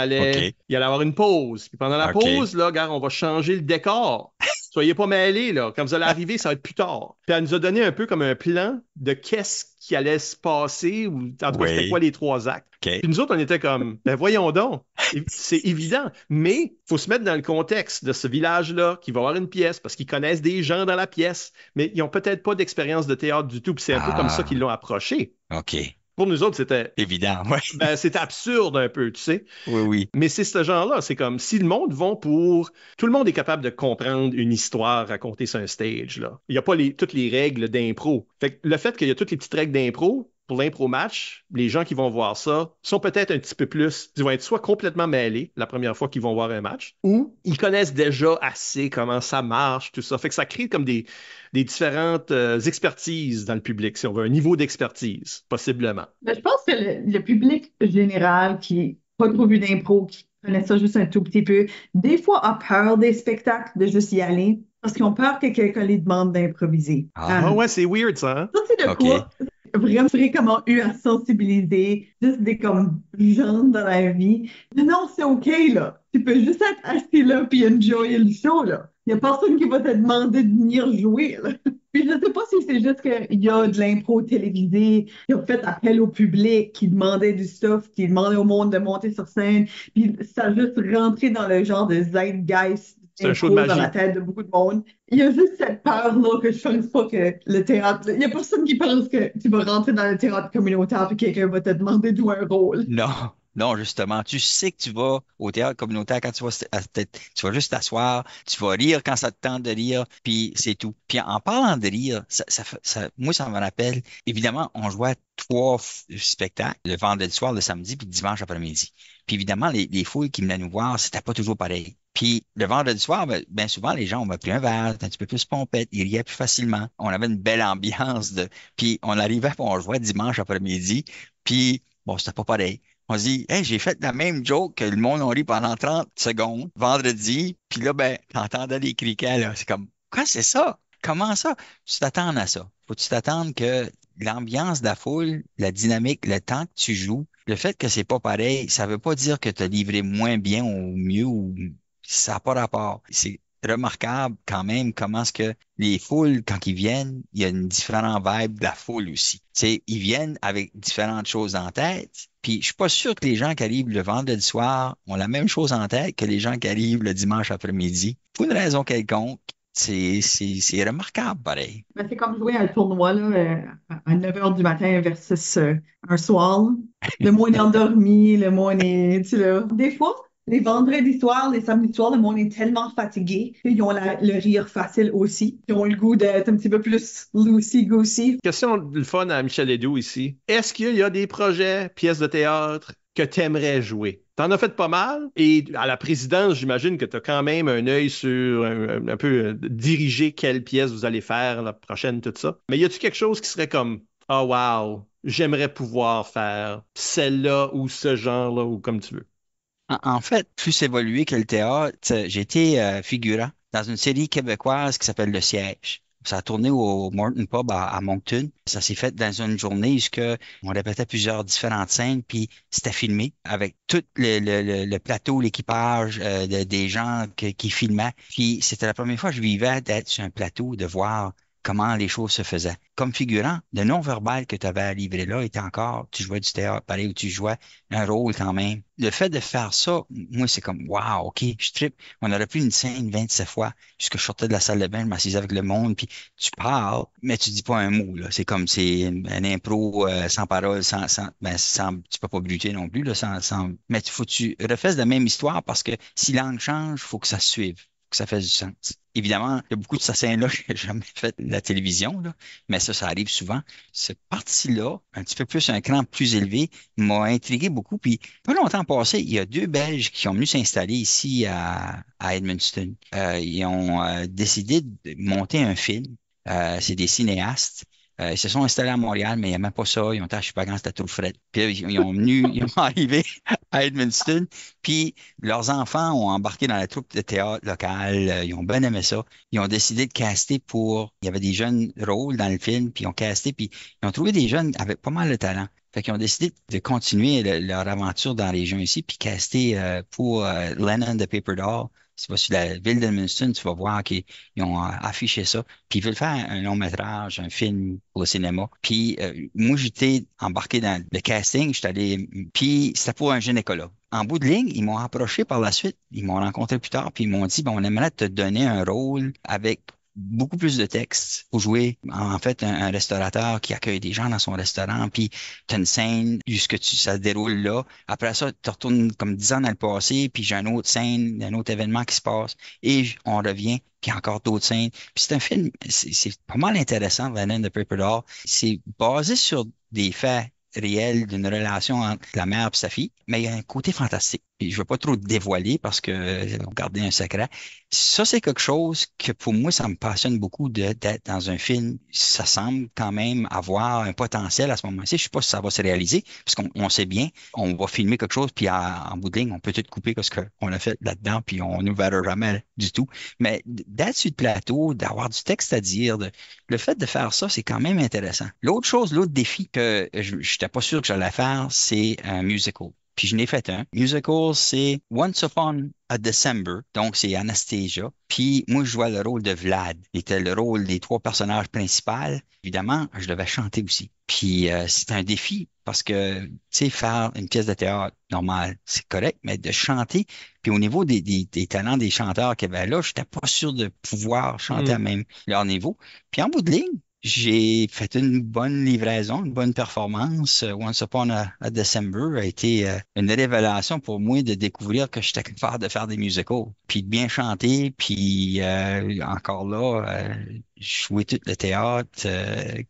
Speaker 2: allait avoir une pause. Puis pendant la pause, là, regarde, on va changer le décor. Soyez pas mêlés, là. Quand vous allez arriver, ça va être plus tard. Puis elle nous a donné un peu comme un plan de qu'est-ce qui allait se passer, ou en tout cas, c'était quoi les 3 actes. Puis nous autres, on était comme, ben voyons donc, c'est évident. Mais il faut se mettre dans le contexte de ce village-là qui va avoir une pièce, parce qu'ils connaissent des gens dans la pièce, mais ils n'ont peut-être pas d'expérience de théâtre du tout. Puis c'est un peu comme ça qu'ils l'ont approché.
Speaker 4: OK.
Speaker 2: Pour nous autres, c'était
Speaker 4: évident, ouais.
Speaker 2: Ben, c'était absurde un peu, tu sais.
Speaker 4: Oui, oui.
Speaker 2: Mais c'est ce genre-là. C'est comme si le monde va pour... Tout le monde est capable de comprendre une histoire racontée sur un stage, là. Il n'y a pas toutes les règles d'impro. Fait que le fait qu'il y a toutes les petites règles d'impro, pour l'impro match, les gens qui vont voir ça sont peut-être un petit peu plus... Ils vont être soit complètement mêlés la première fois qu'ils vont voir un match, ou ils connaissent déjà assez comment ça marche, tout ça. Fait que ça crée comme des différentes expertises dans le public, si on veut, un niveau d'expertise, possiblement.
Speaker 3: Ben, je pense que le public général qui n'a pas trop vu d'impro, qui connaît ça juste un tout petit peu, des fois a peur des spectacles, de juste y aller, parce qu'ils ont peur que quelqu'un les demande d'improviser.
Speaker 2: Ouais, c'est weird ça, hein?
Speaker 3: Ça, c'est de quoi vraiment comment eu à sensibiliser juste des comme gens dans la vie. Mais non, c'est OK, là. Tu peux juste être assis là puis enjoyer le show, là. Il n'y a personne qui va te demander de venir jouer, là. Puis je ne sais pas si c'est juste qu'il y a de l'impro télévisée, qui a fait appel au public, qui demandait du stuff, qui demandait au monde de monter sur scène, puis ça a juste rentré dans le genre de zeitgeist.
Speaker 2: C'est un show de magie.
Speaker 3: Dans la tête de beaucoup de monde. Il y a juste cette peur-là que je pense pas que le théâtre... Il y a personne qui pense que tu vas rentrer dans le théâtre communautaire et quelqu'un va te demander de jouer un rôle.
Speaker 4: Non. Non, justement, tu sais que tu vas au théâtre communautaire quand tu vas juste t'asseoir, tu vas rire quand ça te tente de rire, puis c'est tout. Puis en parlant de rire, moi, ça me rappelle, évidemment, on jouait 3 spectacles, le vendredi soir, le samedi, puis le dimanche après-midi. Puis évidemment, les foules qui venaient nous voir, c'était pas toujours pareil. Puis le vendredi soir, bien souvent, les gens ont pris un verre, un petit peu plus pompette, ils riaient plus facilement. On avait une belle ambiance puis on arrivait, puis on jouait dimanche après-midi, puis bon, c'était pas pareil. On se dit, hey, j'ai fait la même joke que le monde a ri pendant 30 secondes, vendredi, puis là, ben, t'entendais les criquets, là. C'est comme, quoi, c'est ça? Comment ça? Tu t'attends à ça. Faut que tu t'attendes que l'ambiance de la foule, la dynamique, le temps que tu joues, le fait que c'est pas pareil, ça veut pas dire que tu as livré moins bien ou mieux ou ça n'a pas rapport. C'est remarquable quand même comment est-ce que les foules, quand ils viennent, il y a une différente vibe de la foule aussi. Ils viennent avec différentes choses en tête. Puis je suis pas sûr que les gens qui arrivent le vendredi soir ont la même chose en tête que les gens qui arrivent le dimanche après-midi. Pour une raison quelconque, c'est remarquable, pareil.
Speaker 3: Ben, c'est comme jouer à un tournoi là, à 9 h du matin versus un soir. Le monde est endormi, le monde est... Tu sais, là. Des fois, les vendredis soirs, les samedis soirs, le monde est tellement fatigué qu'ils ont le rire facile aussi. Ils ont le goût d'être un petit peu plus loosey-goosey.
Speaker 2: Question de fun à Michel Ledoux ici. Est-ce qu'il y a des projets, pièces de théâtre que tu aimerais jouer? T'en as fait pas mal et à la présidence, j'imagine que tu as quand même un œil sur un peu diriger quelle pièce vous allez faire la prochaine, tout ça. Mais y a-tu quelque chose qui serait comme « Oh wow, j'aimerais pouvoir faire celle-là ou ce genre-là ou comme tu veux ».
Speaker 4: En fait, plus évolué que le théâtre, j'ai été figurant dans une série québécoise qui s'appelle Le Siège. Ça a tourné au Morton Pub à Moncton. Ça s'est fait dans une journée où on répétait plusieurs différentes scènes, puis c'était filmé avec tout le plateau, l'équipage, des gens qui filmaient. Puis c'était la première fois que je vivais d'être sur un plateau, de voir comment les choses se faisaient. Comme figurant, le non-verbal que tu avais à livrer là était encore, tu jouais du théâtre, pareil, où tu jouais un rôle quand même. Le fait de faire ça, moi, c'est comme, wow, OK, je trippe. On aurait pu une scène 27 fois, jusque je sortais de la salle de bain, je m'assisais avec le monde, puis tu parles, mais tu dis pas un mot, là. C'est comme, c'est un impro sans parole, tu peux pas bruiter non plus, là, mais il faut que tu refasses la même histoire parce que si l'angle change, il faut que ça suive, que ça fasse du sens. Évidemment, il y a beaucoup de ces scènes-là que j'ai jamais fait de la télévision, là, mais ça arrive souvent. Cette partie-là, un petit peu plus, un cran plus élevé, m'a intrigué beaucoup. Puis, pas longtemps passé, il y a deux Belges qui sont venus s'installer ici à Edmundston. Ils ont décidé de monter un film. C'est des cinéastes. Ils se sont installés à Montréal, mais il n'y a même pas ça. Ils ont été à Chupagan, c'était trop frais. Puis là, ils ont arrivé à Edmundston. Puis leurs enfants ont embarqué dans la troupe de théâtre locale. Ils ont bien aimé ça. Ils ont décidé de caster pour. Il y avait des jeunes rôles dans le film, puis ils ont casté, puis ils ont trouvé des jeunes avec pas mal de talent. Fait qu'ils ont décidé de continuer leur aventure dans la région ici, puis caster pour Lennon the Paper Doll. Si tu vas sur la ville d'Edmundston, tu vas voir qu'ils ont affiché ça. Puis ils veulent faire un long métrage, un film pour le cinéma. Puis moi, j'étais embarqué dans le casting, j'étais allé, puis c'était pour un gynécologue. En bout de ligne, ils m'ont approché par la suite, ils m'ont rencontré plus tard, puis ils m'ont dit, bon, on aimerait te donner un rôle avec beaucoup plus de textes pour jouer, en fait, un restaurateur qui accueille des gens dans son restaurant, puis tu as une scène jusque ça se déroule là. Après ça, tu retournes comme 10 ans dans le passé, puis j'ai une autre scène, un autre événement qui se passe, et on revient, puis encore d'autres scènes. Puis c'est un film, c'est pas mal intéressant, Vanilla de Paper Doll. C'est basé sur des faits réels d'une relation entre la mère et sa fille, mais il y a un côté fantastique. Puis je ne veux pas trop te dévoiler parce que garder un secret. Ça, c'est quelque chose que pour moi, ça me passionne beaucoup d'être dans un film. Ça semble quand même avoir un potentiel à ce moment-ci. Je ne sais pas si ça va se réaliser, parce qu'on sait bien, on va filmer quelque chose, puis en bout de ligne, on peut tout couper parce qu'on a fait là-dedans, puis on ne verra jamais du tout. Mais d'être sur le plateau, d'avoir du texte à dire, le fait de faire ça, c'est quand même intéressant. L'autre défi que je n'étais pas sûr que j'allais faire, c'est un musical. Puis je n'ai fait un. Musical, c'est Once Upon a December, donc c'est Anastasia. Puis moi, je jouais le rôle de Vlad. C'était le rôle des trois personnages principaux. Évidemment, je devais chanter aussi. Puis c'est un défi parce que, tu sais, faire une pièce de théâtre normale, c'est correct, mais de chanter, puis au niveau des talents des chanteurs qu'il y avait là, je n'étais pas sûr de pouvoir chanter à même leur niveau. Puis en bout de ligne, j'ai fait une bonne livraison, une bonne performance. Once Upon a December a été une révélation pour moi de découvrir que j'étais capable de faire des musicals, puis de bien chanter, puis encore là, jouer tout le théâtre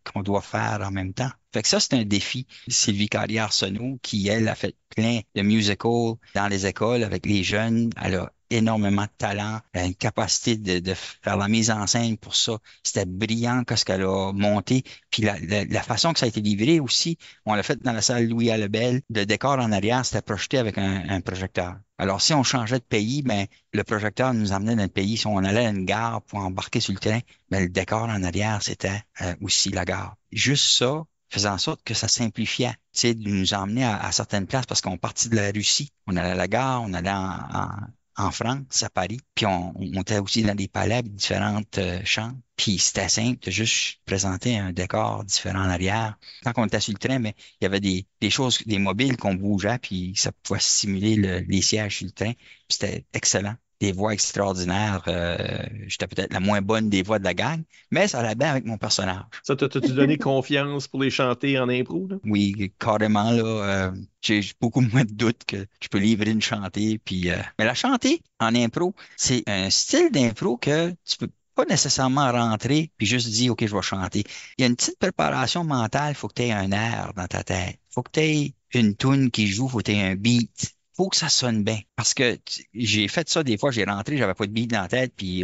Speaker 4: qu'on doit faire en même temps. Fait que ça, c'est un défi. Sylvie Carrière-Arsenault, qui, elle, a fait plein de musicals dans les écoles avec les jeunes. Elle a énormément de talent, elle a une capacité de faire la mise en scène pour ça. C'était brillant ce qu'elle a monté. Puis la façon que ça a été livré aussi, on l'a fait dans la salle Louis Allebel. Le décor en arrière, c'était projeté avec un projecteur. Alors, si on changeait de pays, ben, le projecteur nous emmenait dans le pays. Si on allait à une gare pour embarquer sur le train, ben, le décor en arrière, c'était aussi la gare. Juste ça, faisant en sorte que ça simplifiait, tu sais, de nous emmener à certaines places parce qu'on partit de la Russie. On allait à la gare, on allait en France, à Paris, puis on était aussi dans des palais avec différentes chambres. Puis c'était simple de juste présenter un décor différent en arrière. Quand on était sur le train, mais il y avait des choses, des mobiles qu'on bougeait, puis ça pouvait simuler les sièges sur le train. Puis c'était excellent. Des voix extraordinaires. J'étais peut-être la moins bonne des voix de la gang, mais ça allait bien avec mon personnage.
Speaker 2: Ça, t'as-tu donné confiance pour les chanter en impro, là?
Speaker 4: Oui, carrément, là. J'ai beaucoup moins de doutes que je peux livrer une chantée. Puis, mais la chantée en impro, c'est un style d'impro que tu peux pas nécessairement rentrer puis juste dire, OK, je vais chanter. Il y a une petite préparation mentale. Il faut que tu aies un air dans ta tête. Il faut que tu aies une tune qui joue. Il faut que tu aies un beat. Faut que ça sonne bien. Parce que j'ai fait ça des fois, j'ai rentré, j'avais pas de beat dans la tête, puis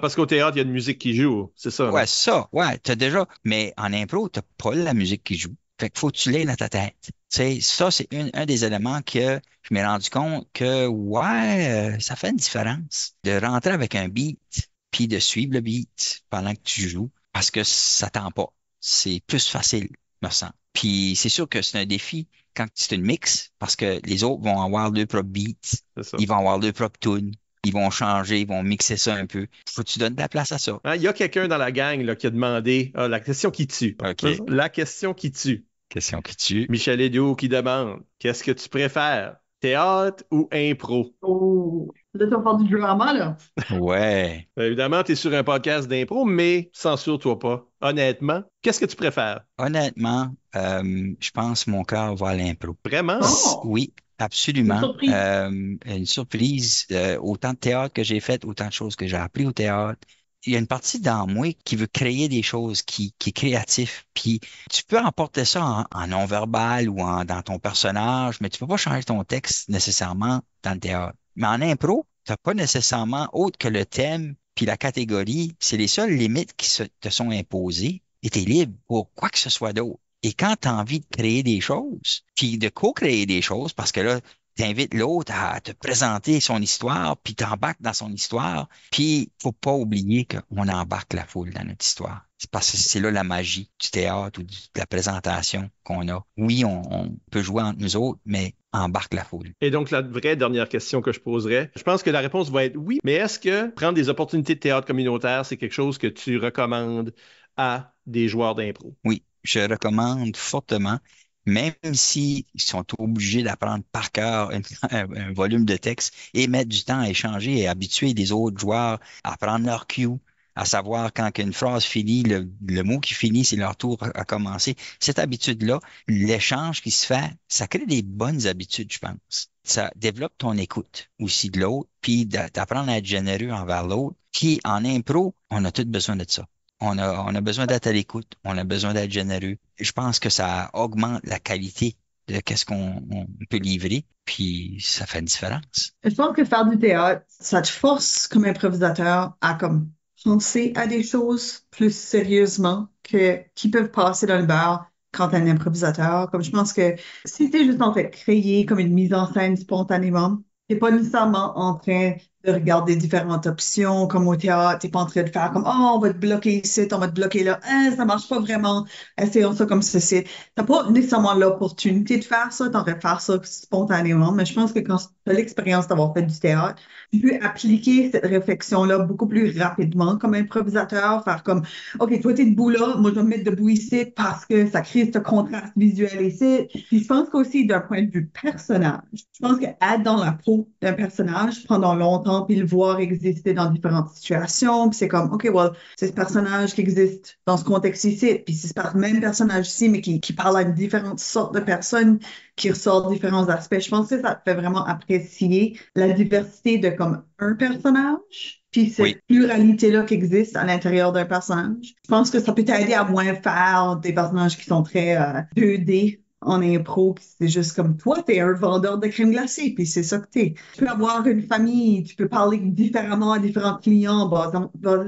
Speaker 2: parce qu'au théâtre, il y a de musique qui joue, c'est ça?
Speaker 4: Ouais, ça, ouais, t'as déjà. Mais en impro, t'as pas la musique qui joue. Fait qu'il faut que tu l'aies dans ta tête. Tu sais, ça, c'est un des éléments que je m'ai rendu compte que, ouais, ça fait une différence de rentrer avec un beat, puis de suivre le beat pendant que tu joues, parce que ça tend pas. C'est plus facile, me semble. Puis c'est sûr que c'est un défi quand c'est une mix, parce que les autres vont avoir leur propre beat, ils vont avoir leur propre tune. ils vont changer, ils vont mixer ça un peu. Faut que tu donnes de la place à ça.
Speaker 2: Hein, il y a quelqu'un dans la gang là, qui a demandé la question qui tue.
Speaker 4: OK.
Speaker 2: La question qui tue.
Speaker 4: Question qui tue.
Speaker 2: Michel Edio qui demande qu'est-ce que tu préfères, théâtre ou impro?
Speaker 3: Oh, là, tu vas faire du drama, là.
Speaker 4: Ouais.
Speaker 2: Évidemment, tu es sur un podcast d'impro, mais censure-toi pas. Honnêtement, qu'est-ce que tu préfères?
Speaker 4: Honnêtement, je pense que mon cœur va à l'impro.
Speaker 2: Vraiment?
Speaker 3: Oh!
Speaker 4: Oui,
Speaker 3: Une
Speaker 4: absolument.
Speaker 3: surprise.
Speaker 4: Une surprise. Autant de théâtre que j'ai fait, autant de choses que j'ai appris au théâtre. Il y a une partie dans moi qui veut créer des choses, qui est créatif. Puis tu peux emporter ça en non-verbal ou dans ton personnage, mais tu peux pas changer ton texte nécessairement dans le théâtre. Mais en impro, tu n'as pas nécessairement autre que le thème puis la catégorie. C'est les seules limites qui te sont imposées et tu es libre pour quoi que ce soit d'autre. Et quand tu as envie de créer des choses, puis de co-créer des choses, parce que là, tu invites l'autre à te présenter son histoire, puis t'embarques dans son histoire, puis faut pas oublier qu'on embarque la foule dans notre histoire. C'est parce que c'est là la magie du théâtre ou de la présentation qu'on a. Oui, on peut jouer entre nous autres, mais embarque la foule.
Speaker 2: Et donc, la vraie dernière question que je poserais, je pense que la réponse va être oui, mais est-ce que prendre des opportunités de théâtre communautaire, c'est quelque chose que tu recommandes à des joueurs d'impro?
Speaker 4: Oui, je recommande fortement. Même s'ils sont obligés d'apprendre par cœur un volume de texte et mettre du temps à échanger et habituer les autres joueurs à prendre leur cue, à savoir quand une phrase finit, le mot qui finit, c'est leur tour à commencer. Cette habitude-là, l'échange qui se fait, ça crée des bonnes habitudes, je pense. Ça développe ton écoute aussi de l'autre, puis d'apprendre à être généreux envers l'autre. Puis en impro, on a tous besoin de ça. On a besoin d'être à l'écoute, on a besoin d'être généreux. Je pense que ça augmente la qualité de qu'est-ce qu'on peut livrer, puis ça fait une différence.
Speaker 3: Je pense que faire du théâtre, ça te force comme improvisateur à comme penser à des choses plus sérieusement qui peuvent passer dans le beurre quand t'es un improvisateur. Comme je pense que si t'es juste en train de créer comme une mise en scène spontanément, t'es pas nécessairement en train de regarder différentes options, comme au théâtre, t'es pas en train de faire comme, oh, on va te bloquer ici, on va te bloquer là, hein, ça marche pas vraiment, essayons ça comme ceci. T'as pas nécessairement l'opportunité de faire ça, t'en train de faire ça spontanément, mais je pense que quand t'as l'expérience d'avoir fait du théâtre, tu peux appliquer cette réflexion-là beaucoup plus rapidement comme improvisateur, faire comme, OK, toi, t'es debout là, moi, je vais me mettre debout ici parce que ça crée ce contraste visuel ici. Puis je pense qu'aussi, d'un point de vue personnage, je pense qu'être dans la peau d'un personnage pendant longtemps, puis le voir exister dans différentes situations, puis c'est comme, OK, well, c'est ce personnage qui existe dans ce contexte ici, puis c'est ce même personnage ici, mais qui parle à une différente sorte de personne, qui ressort différents aspects. Je pense que ça te fait vraiment apprécier la diversité de comme un personnage, puis cette pluralité-là qui existe à l'intérieur d'un personnage. Je pense que ça peut t'aider à moins faire des personnages qui sont très 2D en impro, puis c'est juste comme toi, t'es un vendeur de crème glacée, puis c'est ça que t'es. Tu peux avoir une famille, tu peux parler différemment à différents clients, basé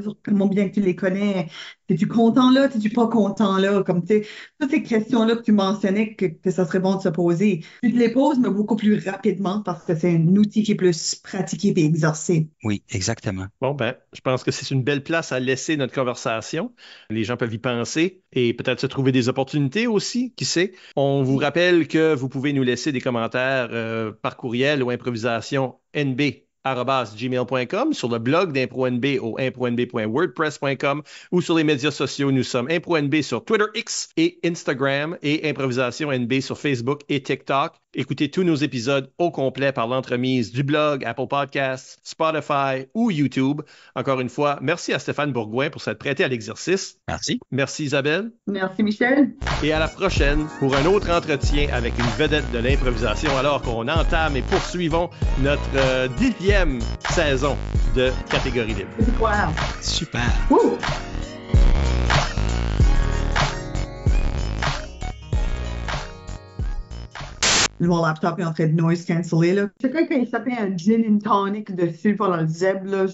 Speaker 3: sur comment bien que tu les connais. T'es-tu content là? T'es-tu pas content là? Comme tu sais, toutes ces questions-là que tu mentionnais que ça serait bon de se poser. Tu te les poses, mais beaucoup plus rapidement parce que c'est un outil qui est plus pratiqué et exercé.
Speaker 4: Oui, exactement.
Speaker 2: Bon, ben, je pense que c'est une belle place à laisser notre conversation. Les gens peuvent y penser et peut-être se trouver des opportunités aussi, qui sait. On vous rappelle que vous pouvez nous laisser des commentaires par courriel ou improvisationnb@gmail.com, sur le blog d'ImproNB au impronb.wordpress.com ou sur les médias sociaux. Nous sommes ImproNB sur Twitter X et Instagram et Improvisation NB sur Facebook et TikTok. Écoutez tous nos épisodes au complet par l'entremise du blog, Apple Podcasts, Spotify ou YouTube. Encore une fois, merci à Stéphane Bourgouin pour s'être prêté à l'exercice.
Speaker 4: Merci.
Speaker 2: Merci Isabelle.
Speaker 3: Merci Michel.
Speaker 2: Et à la prochaine pour un autre entretien avec une vedette de l'improvisation alors qu'on entame et poursuivons notre 10e saison de Catégorie Libre.
Speaker 3: Wow.
Speaker 4: Super.
Speaker 3: Woo! Mon laptop est en train de noise canceller, là. Quelqu'un qui s'appelle un gin and tonic dessus pendant le zeb, là.